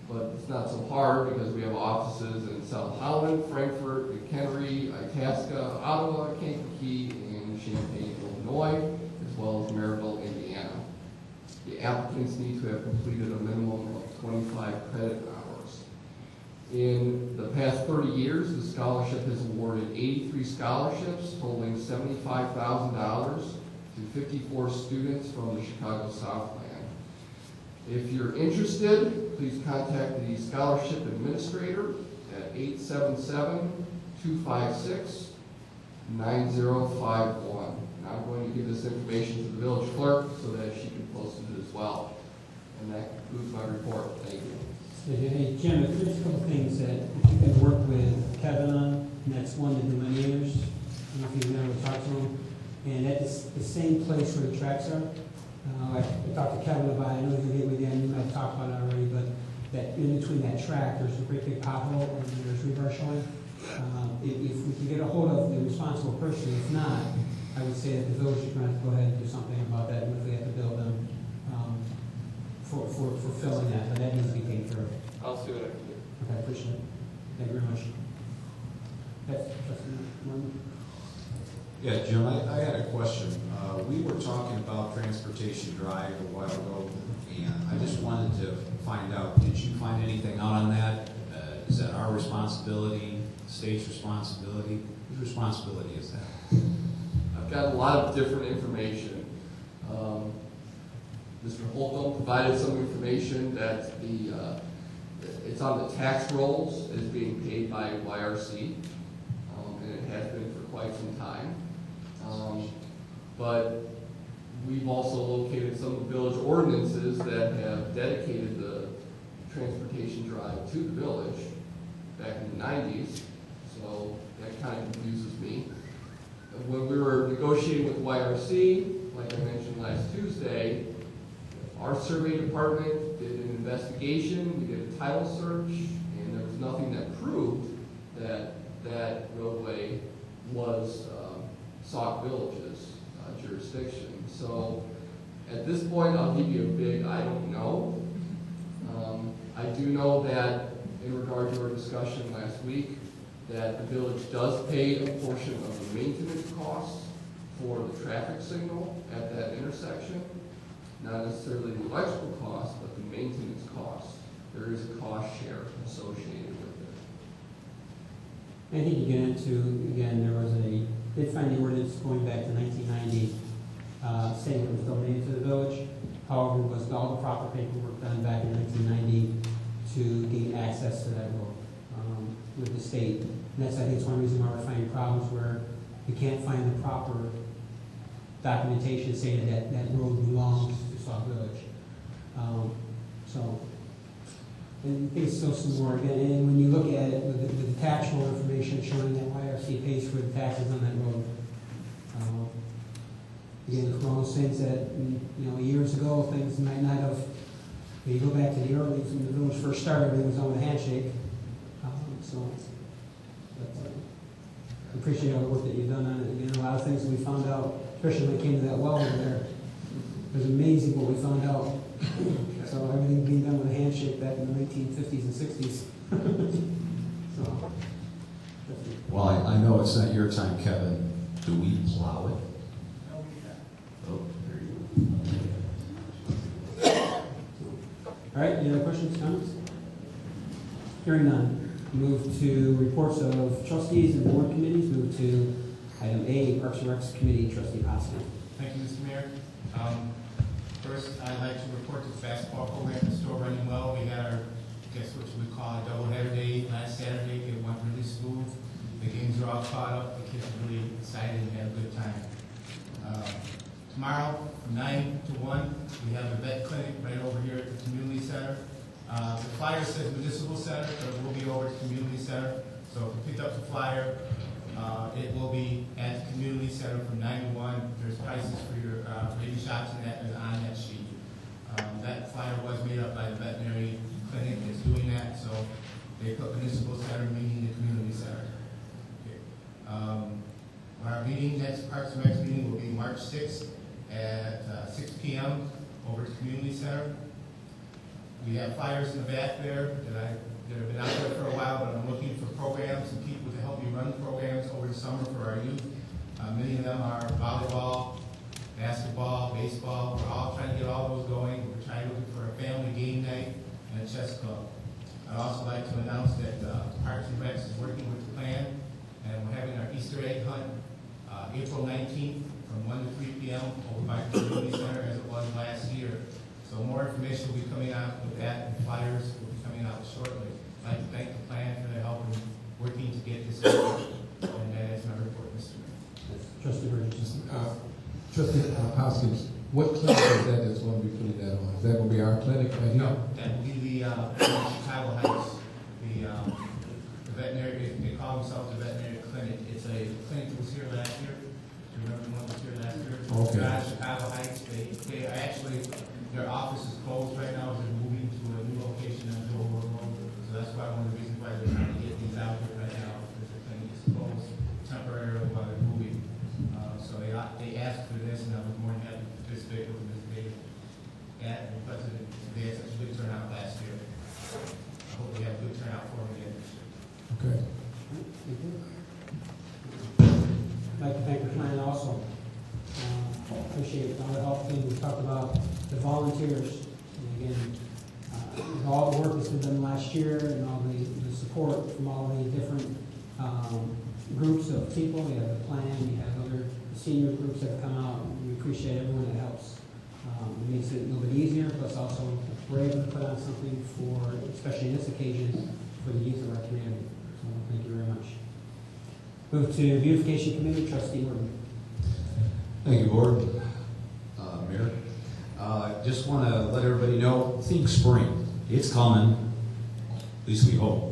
but it's not so hard because we have offices in South Holland, Frankfort, McHenry, Itasca, Ottawa, Kankakee, and Champaign, Illinois, as well as Maryville, Indiana. The applicants need to have completed a minimum of 25 credit hours. In the past 30 years, the scholarship has awarded 83 scholarships totaling $75,000 to 54 students from the Chicago Southland. If you're interested, please contact the scholarship administrator at 877-256-9051. And I'm going to give this information to the village clerk so that she can post it as well. And that concludes my report. Thank you. Hey, Jim, there's a couple things that you can work with Kevin on, and that's one, the delineators. I don't know if you've ever talked to him. And that's the same place where the tracks are. I talked to Kevin about it. I know he'll get with you, and you might have talked about it already, but that in between that track, there's a great big pothole, and there's rebar showing. If we can get a hold of the responsible person, if not, I would say that the village is going to have to go ahead and do something about that, and if we have to bill them for filling that, but that needs to be paid for. I'll see what I can do. Okay, I appreciate it. Thank you very much. Yes, Trustee Norman? Yeah, Jim, I had a question. We were talking about Transportation Drive a while ago, and I just wanted to find out, did you find anything out on that? Is that our responsibility, the state's responsibility? Whose responsibility is that? I've got a lot of different information. Mr. Holcomb provided some information that it's on the tax rolls as being paid by YRC, and it has been for quite some time. But we've also located some of the village ordinances that have dedicated the transportation drive to the village back in the 90s, so that kind of confuses me. When we were negotiating with YRC, like I mentioned last Tuesday, our survey department did an investigation, we did a title search, and there was nothing that proved that that roadway was Sauk Village's jurisdiction. So at this point, I'll give you a big I don't know. I do know that in regard to our discussion last week, that the village does pay a portion of the maintenance costs for the traffic signal at that intersection. Not necessarily the electrical cost, but the maintenance cost. There is a cost share associated with it. I think you get into, again, did find the ordinance going back to 1990, saying it was donated to the village. However, was all the proper paperwork done back in 1990 to gain access to that road with the state. And that's, I think, it's one reason why we're finding problems where we can't find the proper documentation saying that that road belongs to Sauk Village. So, and I think it's still some more. And when you look at it with the tax roll information showing that YRC pays for the taxes on that road. Again, it's one of those things that, years ago, things might not have, when you go back to the early, when the village first started, everything was on a handshake. But I appreciate all the work that you've done on it. Again, a lot of things that we found out, especially when it came to that well over there. It was amazing what we found out. So everything being done with a handshake back in the 1950s and 60s. Well, I know it's not your time, Kevin. Do we plow it? No, we have. Oh, there you go. All right, any other questions, comments? Hearing none. Move to reports of trustees and board committees. Move to item A, Parks and Recs Committee, Trustee Possum. Thank you, Mr. Mayor. First, I'd like to report the basketball program is still running well. We had our guess what we call a doubleheader day. Last Saturday, it went really smooth. The games are all caught up. The kids are really excited and had a good time. Tomorrow, from 9 to 1, we have a vet clinic right over here at the community center. The flyer says municipal center, but it will be over at the community center. So if you picked up the flyer, it will be at the community center from 9 to 1. There's prices for your baby shots and that is on that sheet. That flyer was made up by the veterinary clinic that's doing that, so they put municipal center meaning the community center. Okay. Our meeting, Parks and Recs meeting will be March 6th at 6 p.m. over at the community center. We have flyers in the back there that have been out there for a while, but I'm looking for programs and people to help me run programs over the summer for our youth. Many of them are volleyball, basketball, baseball. We're all trying to get all those going. We're trying to look for a family game night and a chess club. I'd also like to announce that Parks and Recs is working with the plan, and we're having our Easter egg hunt April 19th from 1 to 3 p.m. over by the community center as it was last year. So more information will be coming out with that, and flyers will be coming out shortly. I'd like to thank the plan for their help in working to get this out, and that is my report, Mr. Mayor. Trustee Burgess. Trustee Hoskins, what clinic is that that's going to be putting that on? Is that going to be our clinic right here? No, that will be the Chicago Heights, the veterinary, they call themselves the veterinary clinic. It's a clinic that was here last year. Do you remember the one that was here last year? Okay. Chicago Heights, they are actually, their office is closed right now. They're moving to a new location on Dover Road. So that's why one of the reasons why they're trying to get these out here right now, because the clinic is closed temporarily while they're moving. So they asked for this, and I was more than happy to participate with this day. And because they had such a good turnout last year. I hope we have a good turnout for them again this year. Okay. I'd like to thank the plan also. Appreciate all the help thing we talked about, the volunteers. And again, all the work that's been done last year and all the support from all the different groups of people. We have the plan, we have other senior groups that have come out. We appreciate everyone that helps. It makes it a little bit easier, plus also we're able to put on something for, especially in this occasion, for the youth of our community. So thank you very much. Move to Beautification Committee, Trustee Morton. Thank you, Board. Mayor. Just want to let everybody know, think spring. It's coming, at least we hope.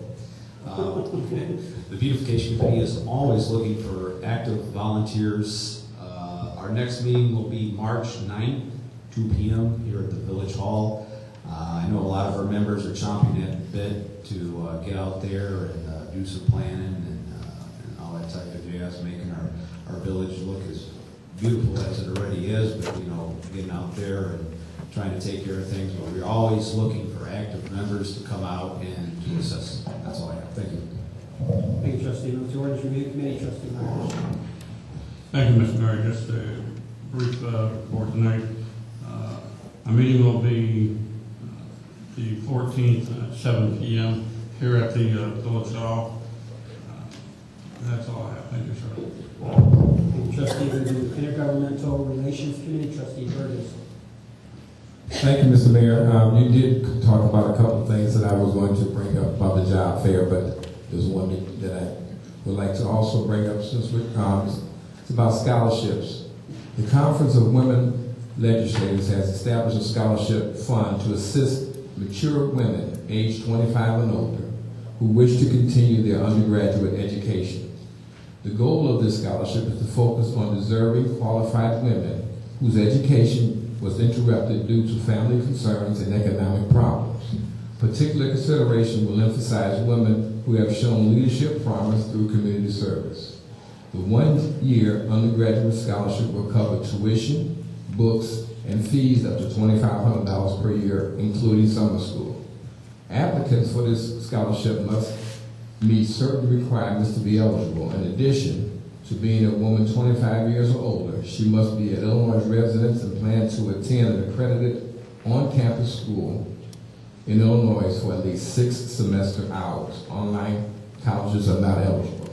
The Beautification Committee is always looking for active volunteers. Our next meeting will be March 9th, 2 p.m. here at the Village Hall. I know a lot of our members are chomping at the bit to get out there and do some planning and all that type of jazz, making our village look as beautiful as it already is, but you know, getting out there and trying to take care of things. But we're always looking for active members to come out and to assist. That's all I have. Thank you. Thank you, Trustee. Move to Ordinance Review Committee, Trustee Myers. Thank you, Mr. Mayor. Just a brief report tonight. Our meeting will be the 14th at 7 p.m. here at the Village Hall. That's all I have. Thank you, sir. Thank you, Trustee. Review Intergovernmental Relations Committee, Trustee Burgess. Thank you, Mr. Mayor. You did talk about a couple of things that I was going to bring up about the job fair, but there's one that I would like to also bring up since it's about scholarships. The Conference of Women Legislators has established a scholarship fund to assist mature women aged 25 and older who wish to continue their undergraduate education. The goal of this scholarship is to focus on deserving, qualified women whose education was interrupted due to family concerns and economic problems. Particular consideration will emphasize women who have shown leadership promise through community service. The one-year undergraduate scholarship will cover tuition, books, and fees up to $2,500 per year, including summer school. Applicants for this scholarship must meet certain requirements to be eligible. In addition to being a woman 25 years or older, she must be an Illinois resident and plan to attend an accredited on-campus school in Illinois for at least 6 semester hours. Online colleges are not eligible.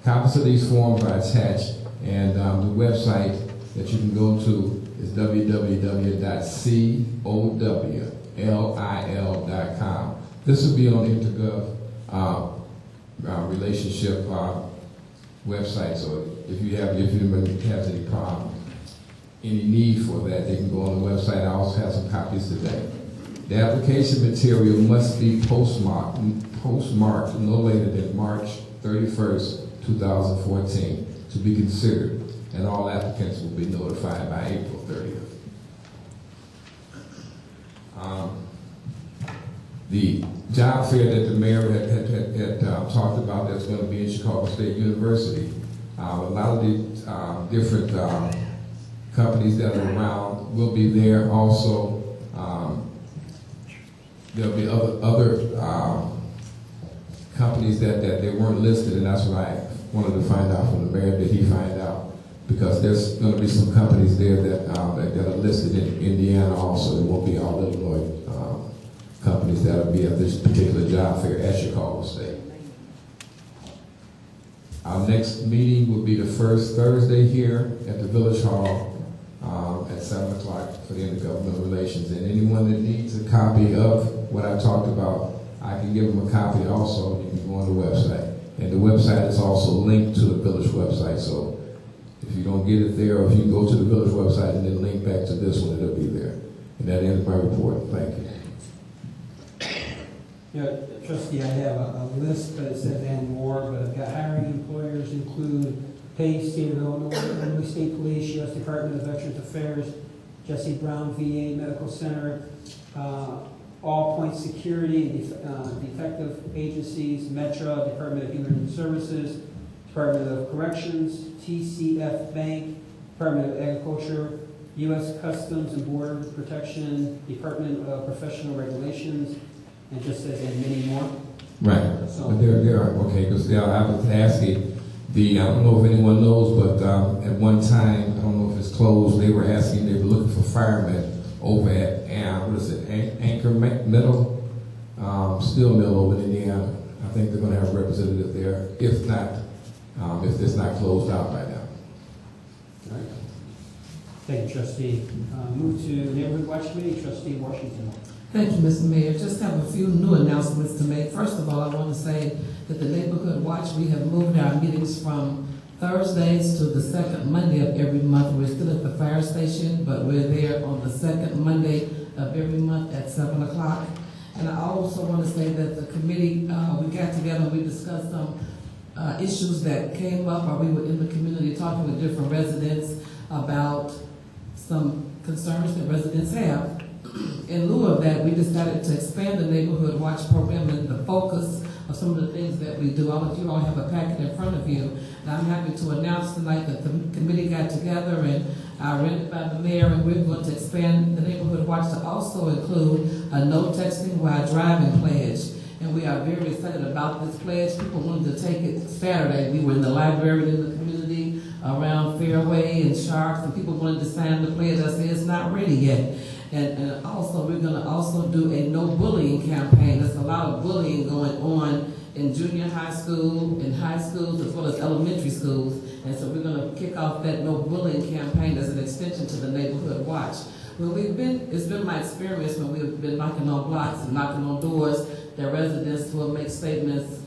Copies of these forms are attached, and the website that you can go to is www.cowlil.com. This will be on the InterGov relationship website. So if anybody has any problem, any need for that, they can go on the website. I also have some copies today. The application material must be postmarked no later than March 31st, 2014 to be considered, and all applicants will be notified by April 30th. The job fair that the mayor had talked about that's going to be in Chicago State University, a lot of the different companies that are around will be there also. There'll be other companies that they weren't listed, and that's what I wanted to find out from the mayor. Did he find out? Because there's going to be some companies there that are listed in Indiana also. It won't be all Illinois companies that will be at this particular job fair at Chicago State. Our next meeting will be the first Thursday here at the Village Hall at 7 o'clock for the Intergovernmental Relations. And anyone that needs a copy of what I talked about, I can give them a copy also. You can go on the website. And the website is also linked to the Village website. So if you don't get it there, or if you go to the Village website and then link back to this one, it'll be there. And that ends my report. Thank you. Yeah, Trustee, I have a list, but it says and more, but I've got hiring employers include PACE, State of Illinois State Police, U.S. Department of Veterans Affairs, Jesse Brown VA Medical Center, All Point Security, Detective Agencies, Metro, Department of Human Services, Department of Corrections, TCF Bank, Department of Agriculture, U.S. Customs and Border Protection, Department of Professional Regulations, and just says and many more. Right. So but there are, okay, because I was asking, I don't know if anyone knows, but at one time, I don't know if it's closed, they were looking for firemen over at, Anchor Metal Steel Mill over in Indiana. I think they're going to have a representative there, if it's not closed out by now. All right. Thank you, Trustee. Move to Neighborhood Watch Committee, Trustee Washington. Thank you, Mr. Mayor. Just have a few new announcements to make. First of all, I want to say that the Neighborhood Watch, we have moved our meetings from Thursdays to the second Monday of every month. We're still at the fire station, but we're there on the second Monday of every month at 7 o'clock. And I also want to say that the committee, we got together and we discussed some issues that came up, or we were in the community talking with different residents about some concerns that residents have. In lieu of that, we decided to expand the Neighborhood Watch program and the focus of some of the things that we do. You all have a packet in front of you, and I'm happy to announce tonight that the committee got together and read it by the mayor, and we're going to expand the Neighborhood Watch to also include a no texting while driving pledge. And we are very excited about this pledge. People wanted to take it Saturday. We were in the library in the community around Fairway and Sharks, and people wanted to sign the pledge. I said, it's not ready yet. And also, we're going to also do a no bullying campaign. There's a lot of bullying going on in junior high school, in high schools, as well as elementary schools. And so we're going to kick off that no bullying campaign as an extension to the Neighborhood Watch. Well, it's been my experience when we've been knocking on blocks and knocking on doors, that residents will make statements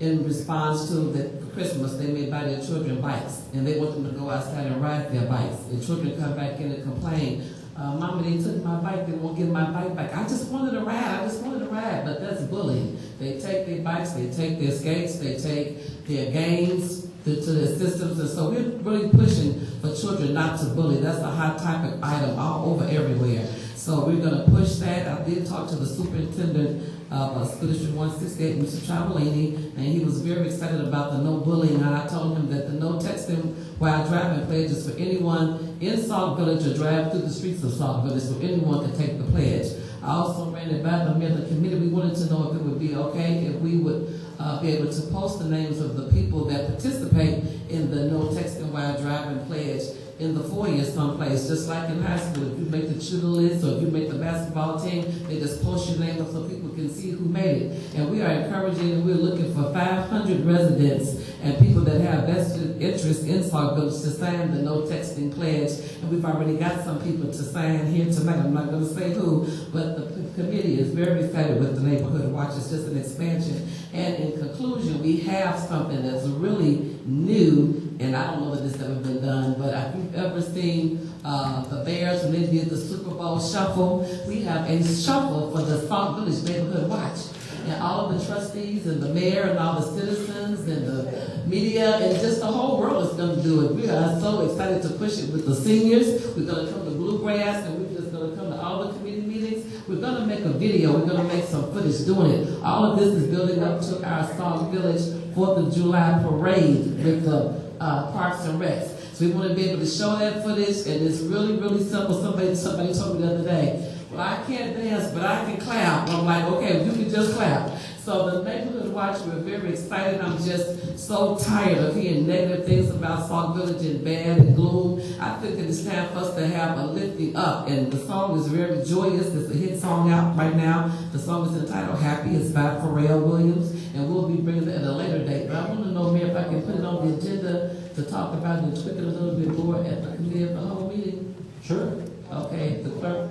in response to that for Christmas they may buy their children bikes, and they want them to go outside and ride their bikes. The children come back in and complain, Mama, they took my bike, they won't give my bike back. I just wanted to ride, but that's bullying. They take their bikes, they take their skates, they take their games to their systems, and so we're really pushing for children not to bully. That's a hot topic item all over everywhere. So we're going to push that. I did talk to the superintendent of School District 168, Mr. Travelini, and he was very excited about the no bullying. And I told him that the no texting while driving pledge is for anyone in Sauk Village or drive through the streets of Sauk Village, so anyone can take the pledge. I also ran it by the mayor of the committee. We wanted to know if it would be okay if we would be able to post the names of the people that participate in the no texting while driving pledge in the foyer someplace, just like in high school. If you make the shooter list or if you make the basketball team, they just post your name up so people can see who made it. And we are encouraging, and we're looking for 500 residents and people that have vested interest in Sauk Village to sign the no texting pledge. And we've already got some people to sign here tonight. I'm not going to say who, but the committee is very excited with the Neighborhood Watch. It's just an expansion. And in conclusion, we have something that's really new, and I don't know that this has ever been done, but if you've ever seen the Bears when they did the Super Bowl shuffle, we have a shuffle for the Sauk Village Neighborhood Watch. And all of the trustees and the mayor and all the citizens and the media and just the whole world is going to do it. We are so excited to push it with the seniors. We're going to come to Bluegrass, and we're just going to come to all the community meetings. We're going to make a video. We're going to make some footage doing it. All of this is building up to our Sauk Village 4th of July parade with the Parks and Recs. So we want to be able to show that footage, and it's really, really simple. Somebody told me the other day, well, I can't dance, but I can clap. I'm like, okay, you can just clap. So the Neighborhood Watch, we're very excited. I'm just so tired of hearing negative things about Sauk Village and bad and gloom. I think that it's time for us to have a lifting up. And the song is very joyous. It's a hit song out right now. The song is entitled Happy. It's by Pharrell Williams. And we'll be bringing it at a later date. But I want to know, Mayor, if I can put it on the agenda to talk about it and tweak it a little bit more at the committee of the whole meeting. Sure. Okay, the clerk.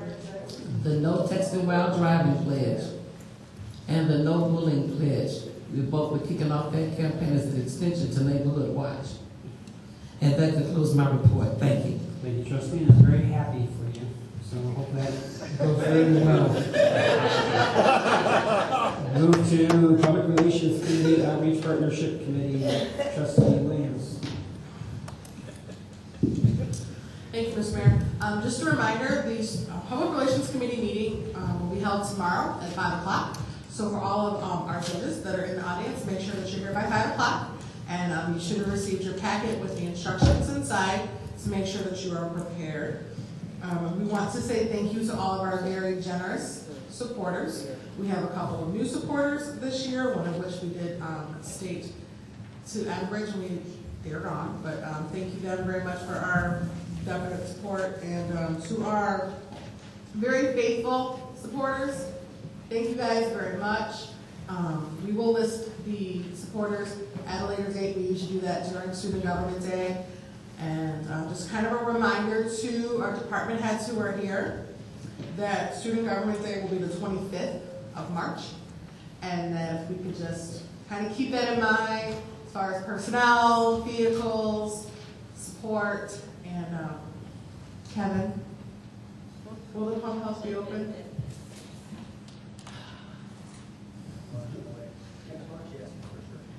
The no texting while driving pledge and the no bullying pledge. We both were kicking off that campaign as an extension to Neighborhood Watch. And that concludes my report. Thank you. Thank you, Trustee. I'm very happy for you. So I hope that goes very well. Move to Public Relations Committee, Outreach Partnership Committee, Trustee Williams. Thank you, Mr. Mayor. Just a reminder, the Public Relations Committee meeting will be held tomorrow at 5 o'clock. So for all of our judges that are in the audience, make sure that you're here by 5 o'clock. And you should have received your packet with the instructions inside to make sure that you are prepared. We want to say thank you to all of our very generous supporters. We have a couple of new supporters this year, one of which we did state to Adbridge, and they're gone. But thank you them very much for our definite support, and to our very faithful supporters, thank you guys very much. We will list the supporters at a later date. We usually do that during Student Government Day. And just kind of a reminder to our department heads who are here that Student Government Day will be the 25th of March. And that if we could just kind of keep that in mind as far as personnel, vehicles, support. And Kevin, will the pump house be open?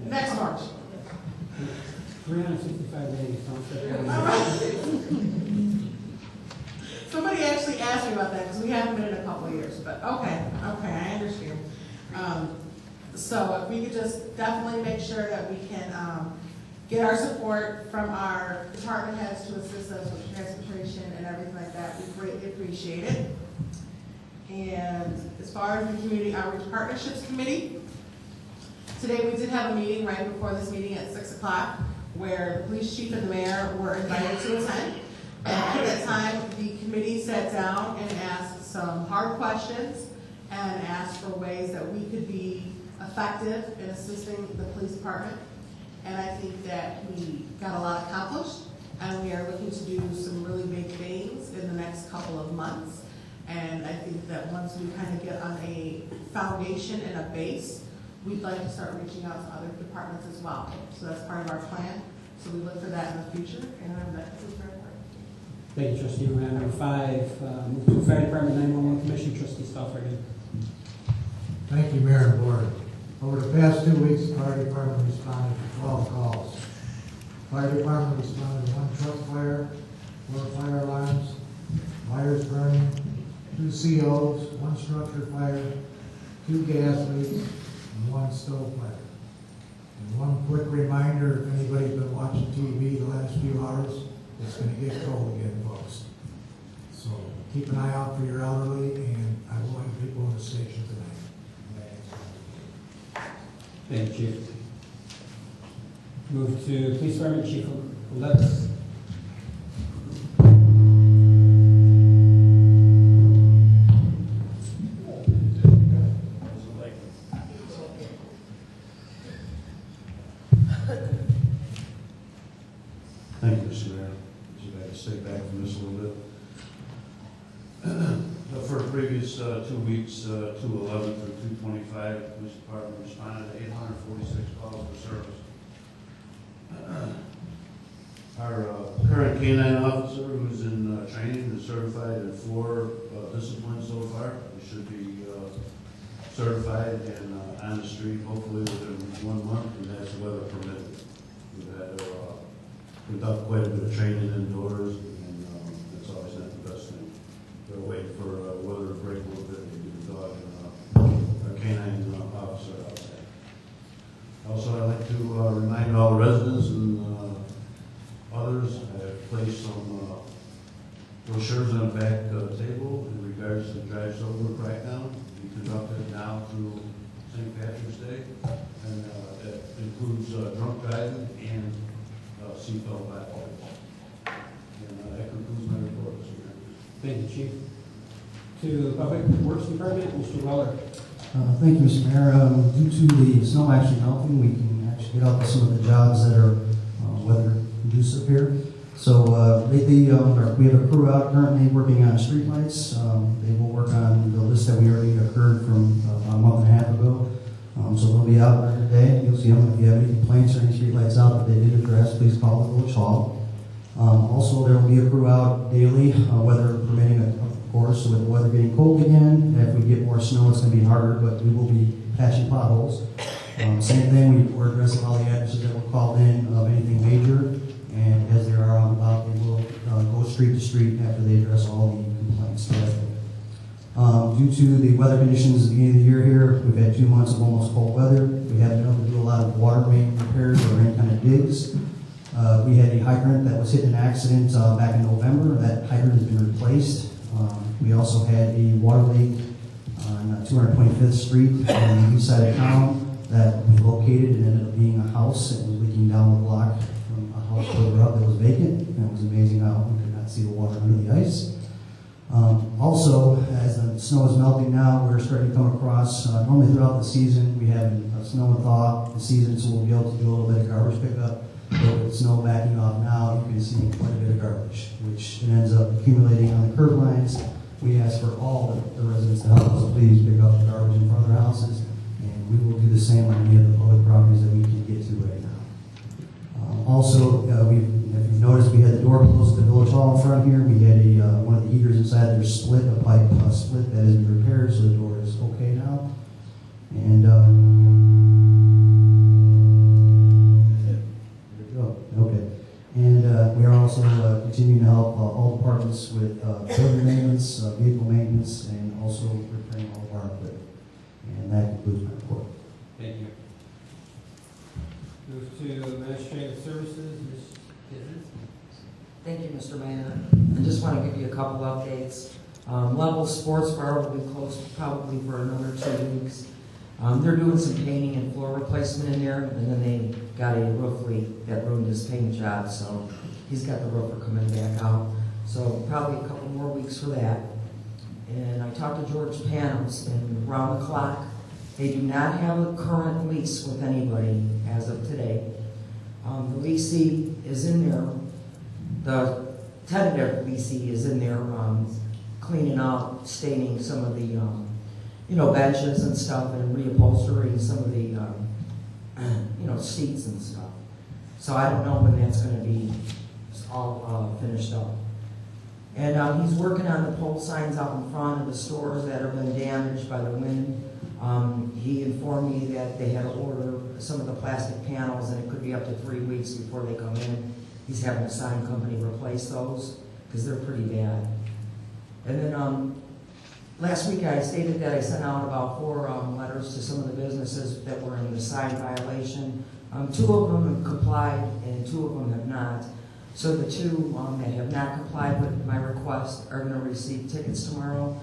Next March. 365 days. All right. Somebody actually asked me about that because we haven't been in a couple of years. But okay, I understand. So if we could just definitely make sure that we can get our support from our department heads to assist us with transportation and everything like that. We greatly appreciate it. And as far as the Community Outreach Partnerships Committee, today we did have a meeting right before this meeting at 6 o'clock where the police chief and the mayor were invited to attend. And at that time, the committee sat down and asked some hard questions and asked for ways that we could be effective in assisting the police department. And I think that we got a lot accomplished, and we are looking to do some really big things in the next couple of months. And I think that once we kind of get on a foundation and a base, we'd like to start reaching out to other departments as well. So that's part of our plan. So we look for that in the future, and that concludes our report. Thank you, Trustee. We're at number 5. Move to Fire Department 911 Commission, Trustee Stoffergen. Thank you, Mayor and Board. Over the past 2 weeks, the fire department responded to 12 calls. Fire department responded to 1 truck fire, 4 fire alarms, wires burning, 2 COs, 1 structure fire, 2 gas leaks, and 1 stove fire. And one quick reminder, if anybody's been watching TV the last few hours, it's going to get cold again, folks. So keep an eye out for your elderly, and I will have people in the station tonight. Thank you. Move to Police Department Chief Levis. Thank you, Mr. Mayor. See if I can stay back from this a little bit. For the previous 2 weeks, 2/11 through 2/25, the police department responded to 846 calls for service. Our current K-9 officer, who's in training, is certified in 4 disciplines so far. He should be certified and on the street hopefully within 1 month, and that's weather permitted. We've had to conduct quite a bit of training indoors, and that's always not the best thing. They're waiting for weather to break a little bit to get the dog and our K-9 officer outside. Also, I'd like to remind all the residents and others, I have placed some brochures on the back table in regards to the drive sober crackdown. We conducted now through St. Patrick's Day, and that includes drunk driving and seatbelt violations. And that concludes my report, Mr. Mayor. Thank you, Chief. To the Public Works Department, Mr. Weller. Thank you, Mr. Mayor. Due to the snow actually melting, we can actually get out to some of the jobs that are weather conducive here. So lately, we have a crew out currently working on streetlights. They will work on the list that we already occurred from about a month and a half ago. So they'll be out every day. You'll see them. If you have any complaints or any streetlights out that they did address, please call the village hall. Also, there will be a crew out daily, weather permitting, of course. So with the weather getting cold again, if we get more snow, it's going to be harder, but we will be patching potholes. Same thing, we're addressing all the addresses that were called in of anything major, and as they are on about, they will go street to street after they address all the complaints directly. Due to the weather conditions at the beginning of the year here, we've had 2 months of almost cold weather. We haven't been able to do a lot of water main repairs or any kind of digs. We had a hydrant that was hit in an accident back in November. That hydrant has been replaced. We also had a water leak on 225th Street on the east side of town that was located and ended up being a house. It was leaking down the block from a house further up that was vacant. And it was amazing how we could not see the water under the ice. Also, as the snow is melting now, we're starting to come across, normally throughout the season, we have a snow and thaw the season, so we'll be able to do a little bit of garbage pickup. But with snow backing off now, you can see quite a bit of garbage, which ends up accumulating on the curb lines. We ask for all the residents to help us please pick up the garbage in front of their houses, and we will do the same on any of the public properties that we can get to right now. Also, if you've noticed, we had the door closed at the village hall in front here. We had one of the heaters inside there split, a pipe split that has been repaired, so the door is okay now. And okay. And we are also continuing to help all departments with building maintenance, vehicle maintenance, and also repairing all of our equipment. And that concludes my report. Thank you. Move to Administrative Services, Ms. Gibbons. Thank you, Mr. Mayor. I just want to give you a couple updates. Level Sports Bar will be closed probably for another 2 weeks. They're doing some painting and floor replacement in there, and then they got a roof leak that ruined his paint job, so he's got the roofer coming back out. So probably a couple more weeks for that. And I talked to George Panos, and around the clock, they do not have a current lease with anybody as of today. The leasee is in there. The tentative leasee is in there cleaning out, staining some of the benches and stuff, and reupholstering some of the seats and stuff. So I don't know when that's going to be all finished up. And he's working on the pole signs out in front of the stores that have been damaged by the wind. He informed me that they had to order some of the plastic panels, and it could be up to 3 weeks before they come in. He's having a sign company replace those because they're pretty bad. And then last week I stated that I sent out about 4 letters to some of the businesses that were in the sign violation. 2 of them have complied and 2 of them have not. So the 2 that have not complied with my request are going to receive tickets tomorrow.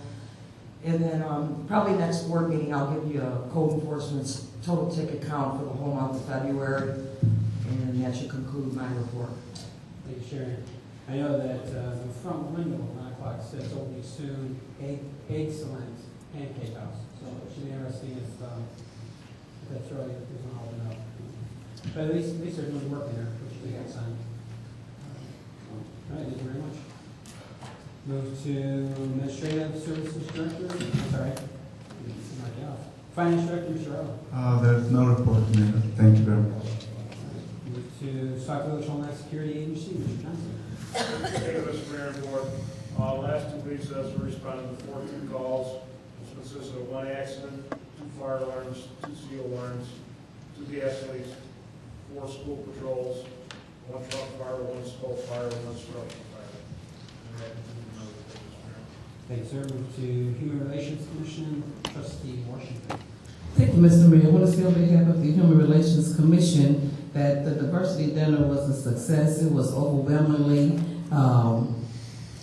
And then probably next board meeting I'll give you a code enforcement's total ticket count for the whole month of February. And that should conclude my report. Thank you, Sharon. I know that the front window at 9 o'clock says opening soon, Excellent Pancake House. So it should be interesting if that's right, if it's going to open up. But at least they're doing work in there, which we got signed. All right, thank you very much. Move to Administrative Services Director. I'm sorry. Mark it off. Finance Director, Mr. Rowell. There's no report, Mayor. Thank you very much. Move to Sauk Village Homeland Security Agency, Mr. Johnson. Thank you, Mr. Mayor and Board. Last 2 weeks, as we responded to 14 calls, which consisted of 1 accident, 2 fire alarms, 2 CO alarms, 2 gas leaks, 4 school patrols, 1 truck fire, 1 smoke fire, 1 structure fire. And that concludes my report, Mr. Mayor. Thank you, sir. Move to Human Relations Commission, Trustee Washington. Thank you, Mr. Mayor. I want to say on behalf of the Human Relations Commission that the diversity dinner was a success. It was overwhelmingly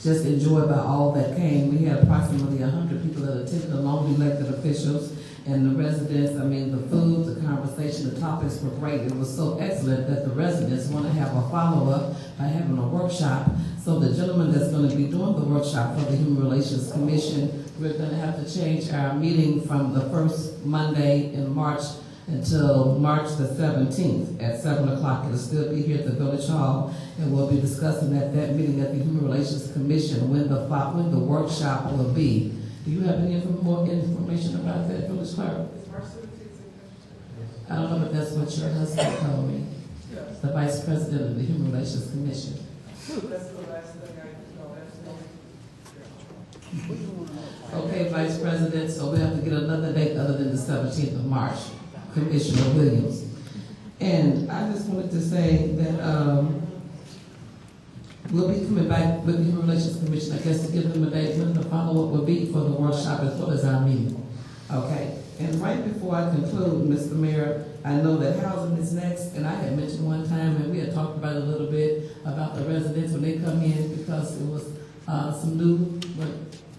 just enjoyed by all that came. We had approximately 100 people that attended, along with elected officials and the residents. I mean, the food, the conversation, the topics were great. It was so excellent that the residents want to have a follow-up by having a workshop. So the gentleman that's going to be doing the workshop for the Human Relations Commission, we're going to have to change our meeting from the first Monday in March until March the 17th at 7 o'clock. It'll still be here at the Village Hall, and we'll be discussing at that meeting at the Human Relations Commission when the workshop will be. Do you have any more information about that, Village Clerk? I don't know if that's what your husband told me. The Vice President of the Human Relations Commission. That's the last thing Okay, Vice President, so we have to get another date other than the 17th of March. Commissioner Williams. And I just wanted to say that we'll be coming back with the Human Relations Commission, I guess, to give them a date when the follow-up will be for the workshop as well as our meeting. Okay. And right before I conclude, Mr. Mayor, I know that housing is next, and I had mentioned one time, and we had talked about it a little bit, about the residents when they come in, because it was some new, but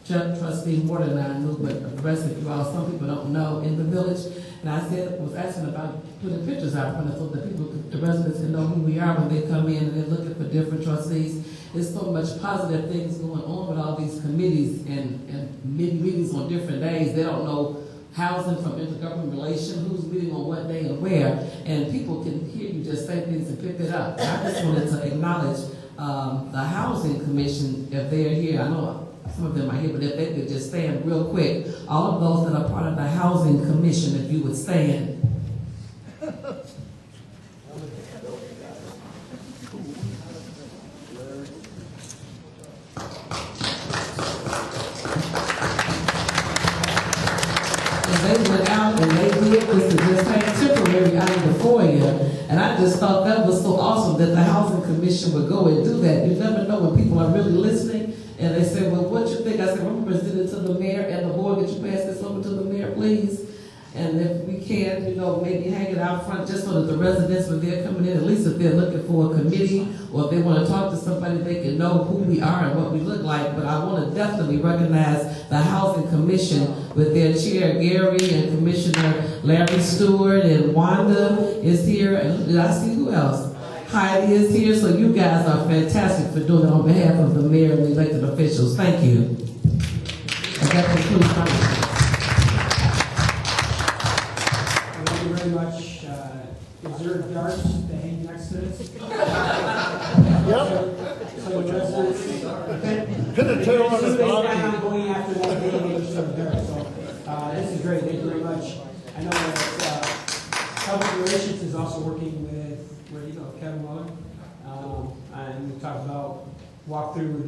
Trustee Morton and I knew, but the rest of you all, some people don't know in the village. And I was asking about putting pictures out front so that the residents can know who we are when they come in and they're looking for different trustees. There's so much positive things going on with all these committees and meetings on different days. They don't know housing from intergovernmental relations, who's meeting on what day and where, and people can hear you just say things and pick it up. I just wanted to acknowledge the Housing Commission, if they're here. I know some of them are here, but if they could just stand real quick. All of those that are part of the Housing Commission, if you would stand. They went out and they did this to just take temporary out of the foyer. And I just thought that was so awesome that the Housing Commission would go and do that. You never know when people are really listening. And they said, well, what you think? I said, I'm presenting it to the mayor and the board. Could you pass this over to the mayor, please? And if we can, maybe hang it out front just so that the residents, when they're coming in, at least if they're looking for a committee or if they want to talk to somebody, they can know who we are and what we look like. But I want to definitely recognize the Housing Commission with their chair, Gary, and Commissioner Larry Stewart, and Wanda is here. And did I see who else? Heidi is here, so you guys are fantastic for doing it on behalf of the mayor and the elected officials. Thank you. And that concludes my report. Thank you very much. Is there darts to hang next to this? Yep. So the residents Couldn't tell on the bottom. I'm going after that day, maybe some darts. So this is great. Thank you very much. I know that Public Relations is also working with Kevin Muller, and we talked about walk through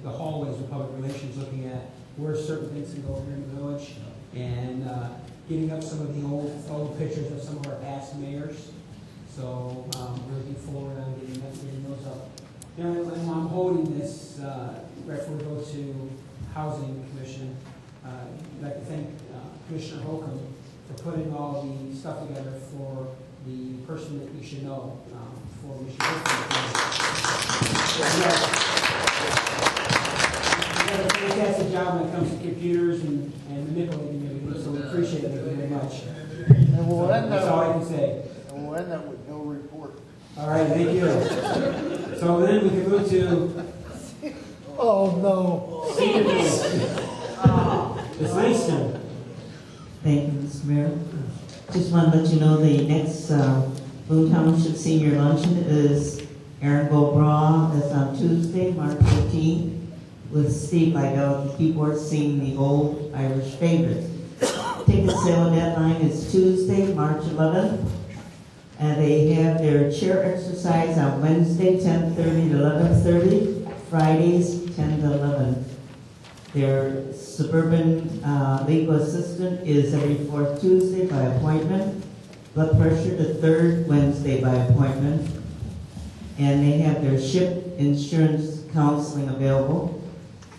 the hallways of public relations, looking at where certain things can go here in the village, and getting up some of the old pictures of some of our past mayors. So we're looking forward on getting those up. And when I'm holding this, right before we go to Housing Commission, I'd like to thank Commissioner Holcomb for putting all the stuff together for the person that you should know. For Mr. You did a fantastic job when it comes to computers and manipulating everything, so we appreciate it very much. And we'll end That's all I can say. And we'll end that with no report. All right, thank you. So then we can move to... Oh, no. Ms. Langston. Thank you, Mr. Mayor. Just want to let you know the next Boone Township Senior Luncheon is Aaron Bobra, that's on Tuesday, March 15th, with Steve Liddell at the keyboard singing the old Irish favorites. Ticket sale deadline is Tuesday, March 11th, and they have their chair exercise on Wednesday, 10:30 to 11:30, Fridays, 10 to 11. Their suburban legal assistant is every fourth Tuesday by appointment. Blood pressure the third Wednesday by appointment. And they have their SHIP insurance counseling available.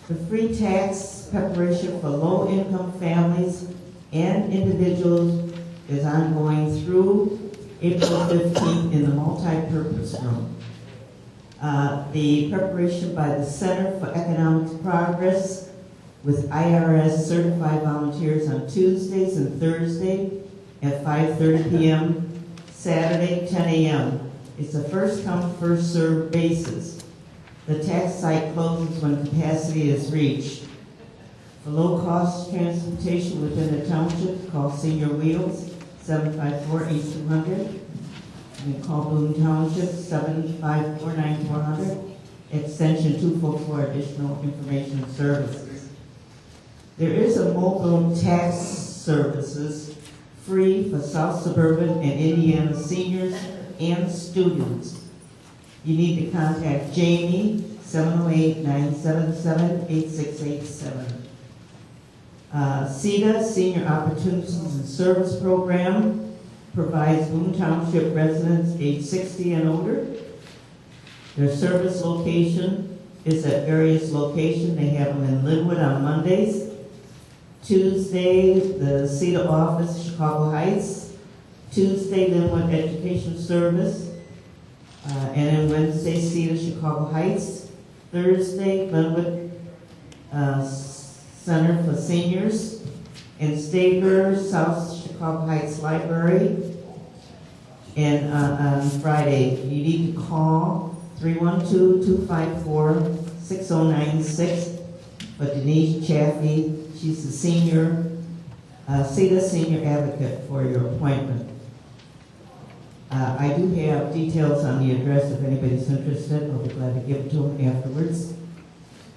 The free tax preparation for low-income families and individuals is ongoing through April 15th in the multi-purpose room. The preparation by the Center for Economic Progress with IRS certified volunteers on Tuesdays and Thursday at 5:30 p.m., Saturday 10 a.m. It's a first-come, first-served basis. The tax site closes when capacity is reached. For low-cost transportation within the township, call Senior Wheels, 754-8200. You can call Boone Township, 754-9400, extension 244, additional information and services. There is a mobile tax services free for South Suburban and Indiana seniors and students. You need to contact Jamie, 708-977-8687. CETA, Senior Opportunities and Service Program, provides Boone Township residents age 60 and older. Their service location is at various locations. They have them in Linwood on Mondays. Tuesday, the CETA office, Chicago Heights. Tuesday, Linwood Education Service. And then Wednesday, CETA, Chicago Heights. Thursday, Linwood Center for Seniors. And Stabler, South Chicago Heights Library. And on Friday, you need to call 312-254-6096 for Denise Chaffee. She's the senior, CETA senior advocate for your appointment. I do have details on the address if anybody's interested. I'll be glad to give it to them afterwards.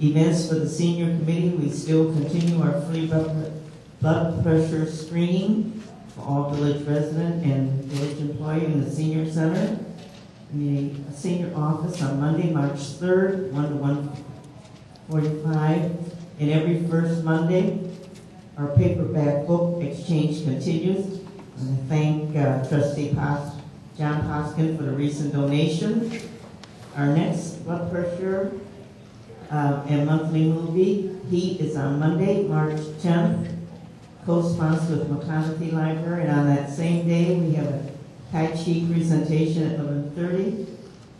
Events for the senior committee, we still continue our free blood pressure screening for all village resident and village employee in the senior center. In the senior office on Monday, March 3rd, 1 to 1:45. And every first Monday, our paperback book exchange continues. And I thank Trustee John Poskin for the recent donation. Our next blood pressure and monthly movie, Heat, is on Monday, March 10th, co-sponsored with McConaughey Library. And on that same day, we have a Tai Chi presentation at 11:30,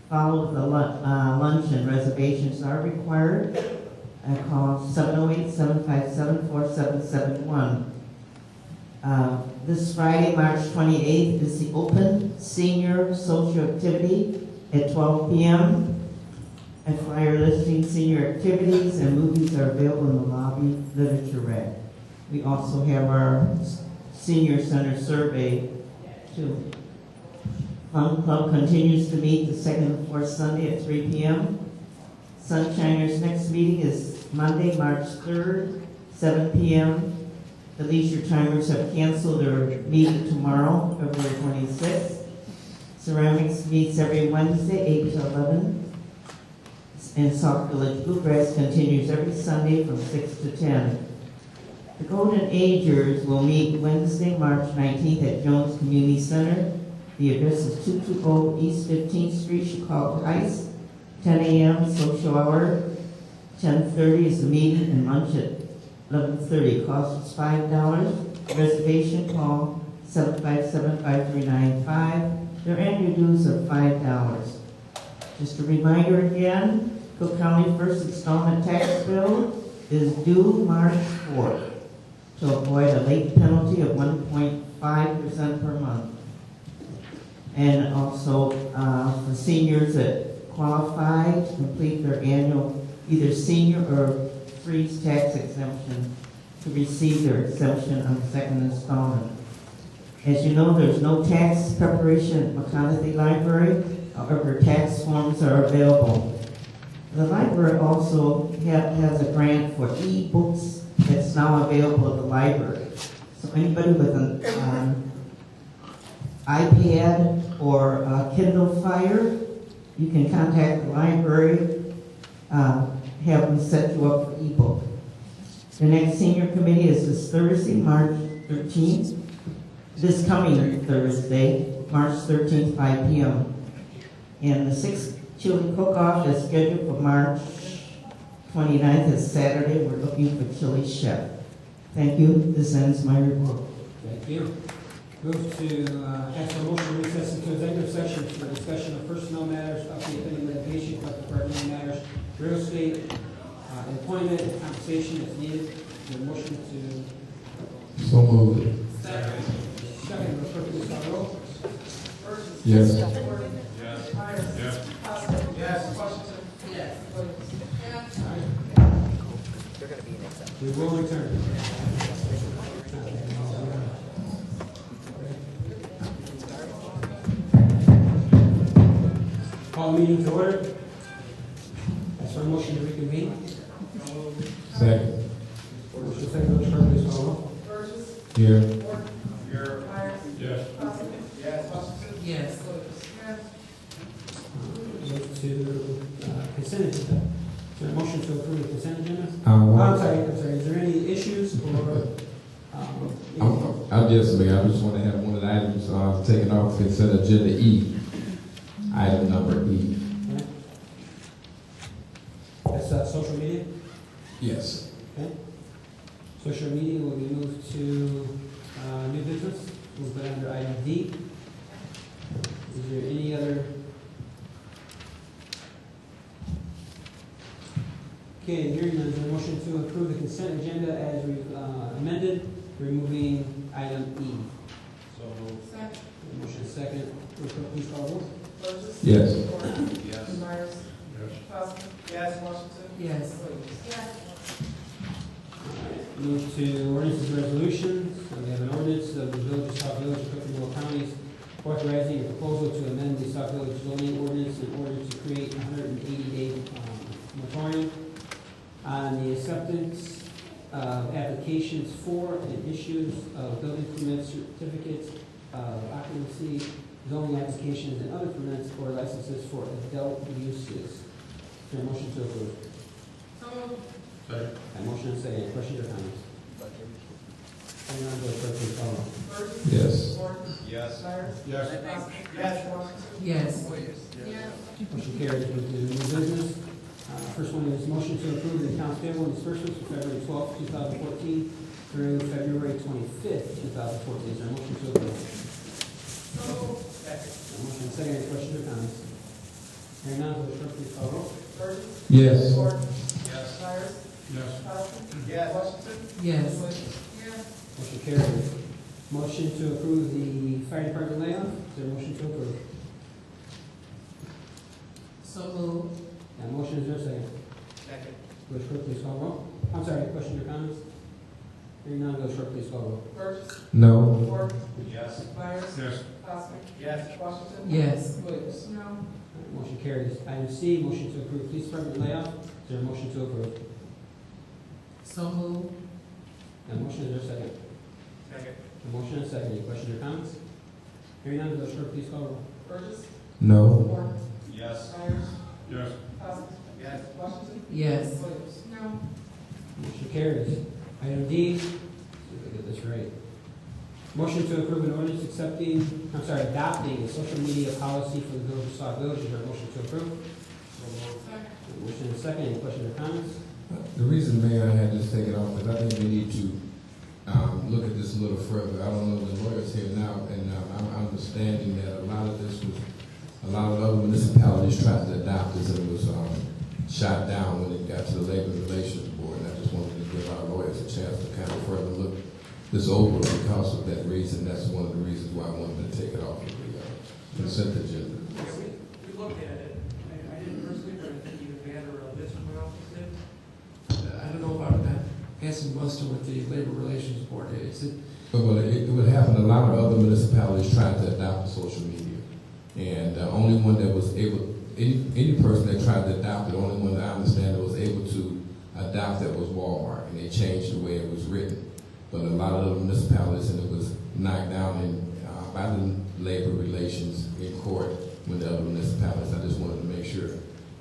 followed with a lunch, and reservations are required. Call 708-757-4771. This Friday, March 28th, is the open senior social activity at 12 p.m. A flyer listing senior activities and movies are available in the lobby literature rack. We also have our senior center survey too. Fun Club continues to meet the second and fourth Sunday at 3 p.m. Sunshiners' next meeting is Monday, March 3rd, 7 p.m. The Leisure Timers have canceled their meeting tomorrow, February 26th. Ceramics meets every Wednesday, 8 to 11. And Sauk Village Bluegrass continues every Sunday from 6 to 10. The Golden Agers will meet Wednesday, March 19th at Jones Community Center. The address is 220 East 15th Street, Chicago Heights. 10 a.m. social hour. 10:30 is the meeting and lunch at 11:30. Cost is $5. Reservation call 757-5395. Their annual dues are $5. Just a reminder again, Cook County first installment tax bill is due March 4th to avoid a late penalty of 1.5% per month. And also for seniors that qualify to complete their annual either senior or freeze tax exemption to receive their exemption on the second installment. As you know, there's no tax preparation at McConaughey Library. However, tax forms are available. The library also has a grant for e-books that's now available at the library. So anybody with an iPad or a Kindle Fire, you can contact the library, have them set you up for ebook. The next senior committee is this Thursday, March 13th. This coming Thursday, March 13th, 5 p.m. And the 6th chili cook-off is scheduled for March 29th, is Saturday. We're looking for chili chef. Thank you. This ends my report. Thank you. Move to ask for motion to recess into executive session for discussion of personnel matters, update pending litigation, collective bargaining matters, real estate, employment, and compensation as needed. Is there a motion to? So moved. Second. Second. Please call the roll. Yes. Yes. Yes. Yes. We will return. Call meeting to order. Ask for a motion to reconvene. Second. Motion second, Village Clerk, please call the roll. Here. Here. Yes. Yes. Yes. Move to consent agenda. Is there a motion to approve the consent agenda? I'm I'm sorry. Is there any issues or? I'll just make, I just want to have one of the items taken off consent agenda E. Item number E. That's social media? Yes. Okay. Social media will be moved to new business. We'll put under item D. Is there any other? Okay, hearing none, is there a motion to approve the consent agenda as we've amended, removing item E? So moved. Second. Motion second. Please call the roll. Yes. Yes. Myers. Yes. Poskett. Yes. Washington. Yes. Yes. Move to ordinances and resolutions. We have an ordinance of the Village of Sauk Village, Cook and Will counties, authorizing a proposal to amend the Sauk Village zoning ordinance in order to create a 180-day moratorium on the acceptance of applications for and issues of building permits, certificates of occupancy, zoning applications, and other permits or licenses for adult uses. Is there a motion to approve? Second. A motion and second. Any questions or comments? Hearing none, Village Clerk, please call the roll. Yes. Yes. Myers. Yes. Yes. Washington. Yes. Yes. Motion carries. Move to new business. First one is motion to approve the accounts payable and disbursements for February 12th, 2014 through February 25th, 2014. Is there a motion to approve? A motion and second. Any questions or comments? Hearing none, Village Clerk, please call the roll. Yes. Yes. Yes. Myers. Yes. Yes. Washington. Yes. Yes. Motion carries. Motion to approve the fire department layoff. Is there a motion to approve? So moved. A motion, is there a second? Second. Village Clerk, please call the roll. I'm sorry, questions or comments? Hearing none, Village Clerk, please call the roll. Burgess. No. Ford. Yes. Myers. Yes. Poskett. Yes. Washington. Yes. Williams. No. Motion carries. Item C, motion to approve police department layoff. Is there a motion to approve? So moved. A motion, is there a second? Second. A motion and a second. Any questions or comments? Hearing none, Village Clerk, please call the roll. Burgess. No. Ford. Yes. Myers. Yes. Poskett. Yes. Washington. Yes. Williams. No. Motion carries. Item D, see if I get this right. Motion to approve an ordinance adopting a social media policy for the Village of Sauk Village. Is there a motion to approve? Motion and a second. Any questions or comments? The reason, Mayor, I had this taken off is I think we need to look at this a little further. I don't know the lawyers here now, and I'm understanding that a lot of other municipalities tried to adopt this, and it was shot down when it got to the Labor Relations Board. And I just wanted to give our lawyers a chance to kind of further look this over because of that reason. That's one of the reasons why I wanted to take it off of the consent agenda. We looked at it. I didn't personally, but I think even Banner this from my office did. I don't know about that passing muster with the Labor Relations Board. It's Well, it would happen. A lot of other municipalities tried to adopt the social media, And the only one that was able, any person that tried to adopt it, the only one that I understand that was able to adopt it was Walmart, and they changed the way it was written. But a lot of the municipalities, and it was knocked down by the labor relations in court with the other municipalities. I just wanted to make sure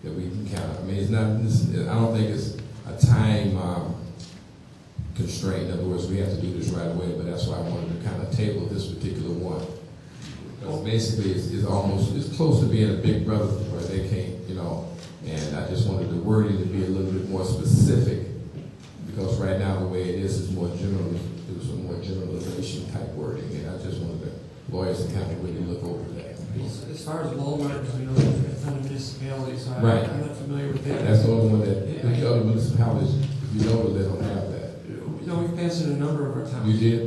that we can count. I mean, it's not. I don't think it's a time constraint. In other words, we have to do this right away. But that's why I wanted to kind of table this particular one. Because basically, it's close to being a big brother where they can't, And I just wanted the wording to be a little bit more specific, because right now the way it is more general. It was a more generalization type wording, and I just wanted the lawyers to kind of really look over that. As far as Walmart, we know there's a ton of municipalities, so Right. I'm not familiar with that. That's the only one that the other municipalities, they don't have that. No, we've passed it a number of our towns. You did?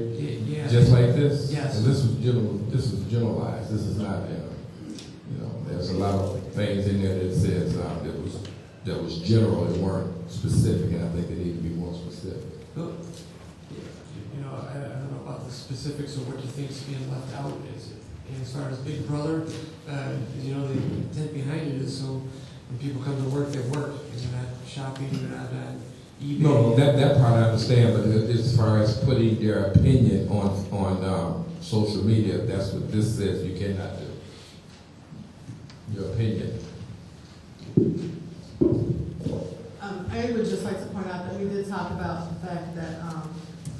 Yeah. Just like this? Yes. And this was generalized. This is not, there's a lot of things in there that says that was general and weren't specific, and I think they need to be more specific. Well, I don't know about the specifics of what you think is being left out. As far as Big Brother, the intent behind it is so when people come to work, they work. They're not shopping, they're not on eBay. No, that part I understand, but as far as putting their opinion on social media, that's what this says you cannot do. Your opinion. I would just like to point out that we did talk about the fact that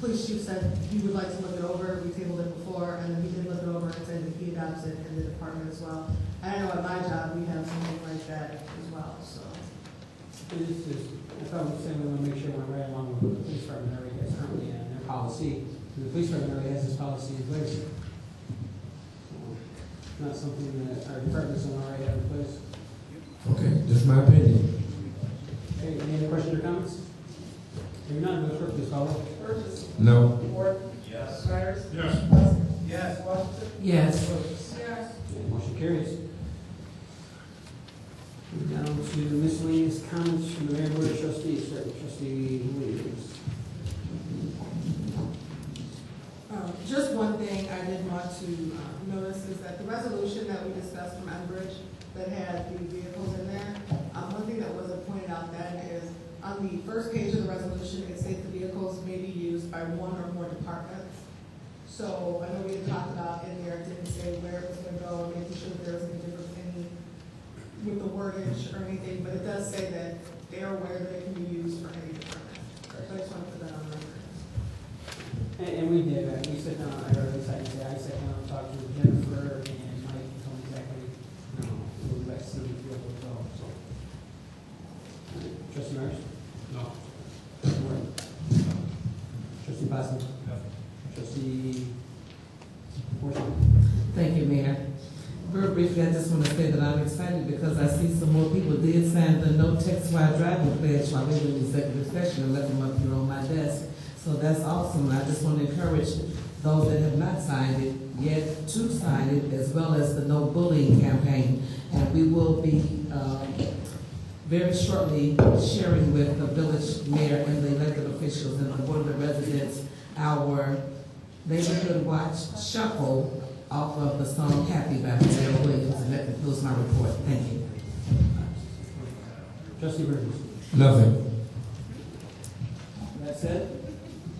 police chief said he would like to look it over. We tabled it before, and then he did look it over and said that he adopts it in the department as well. And I know at my job we have something like that as well. So I thought we said we want to make sure we're right along with what the police department already has currently in their policy. The police department already has this policy in place. So it's not something that our departments don't already have in place. Okay, just my opinion. Okay, any other questions or comments? Hearing none, Madam Clerk, please call roll. Burgess. No. Ward. Yes. Myers. Yes. Yes. Washington. Yes. Yes. Okay, motion carries. Down to miscellaneous comments from the Mayor Board of Trustees. Start with Trustee Williams. Just one thing I did want to notice is that the resolution that we discussed from Enbridge that had the vehicles in there, one thing that wasn't pointed out then is on the first page of the resolution, it states the vehicles may be used by one or more departments. So I know we had talked about in there, it didn't say where it was going to go, and making sure that there was any difference with the wordage or anything, but it does say that they are aware that it can be used for any department. So I just want to put that on record. And we did, we sat down, I sat down and talked to Jennifer and Mike, and told me exactly, what we'd like to see the field as well, so. Trustee Myers? No. Trustee Ward? Trustee Boston? No. Trustee Portion? Thank you, Mayor. Very briefly, I just want to say that I'm excited because I see some more people did sign the no text while driving pledge while we were in executive session and left them up here on my desk. So that's awesome. I just want to encourage those that have not signed it yet to sign it, as well as the no bullying campaign. And we will be very shortly sharing with the village mayor and the elected officials and the board of the residents our neighborhood watch shuffle off of the song Happy by Mayor Williams, and that concludes my report. Thank you. Trustee Burgess? Nothing. That said,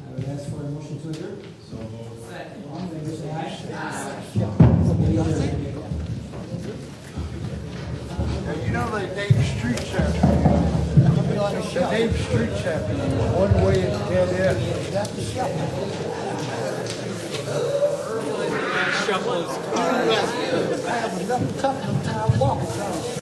I would ask for a motion to adjourn. So moved. Second. All in favor, say aye. Aye. Any other? The Dave Street chapter. The Dave Street chapter. One way is dead end. That's the shuffle is I have enough time walking.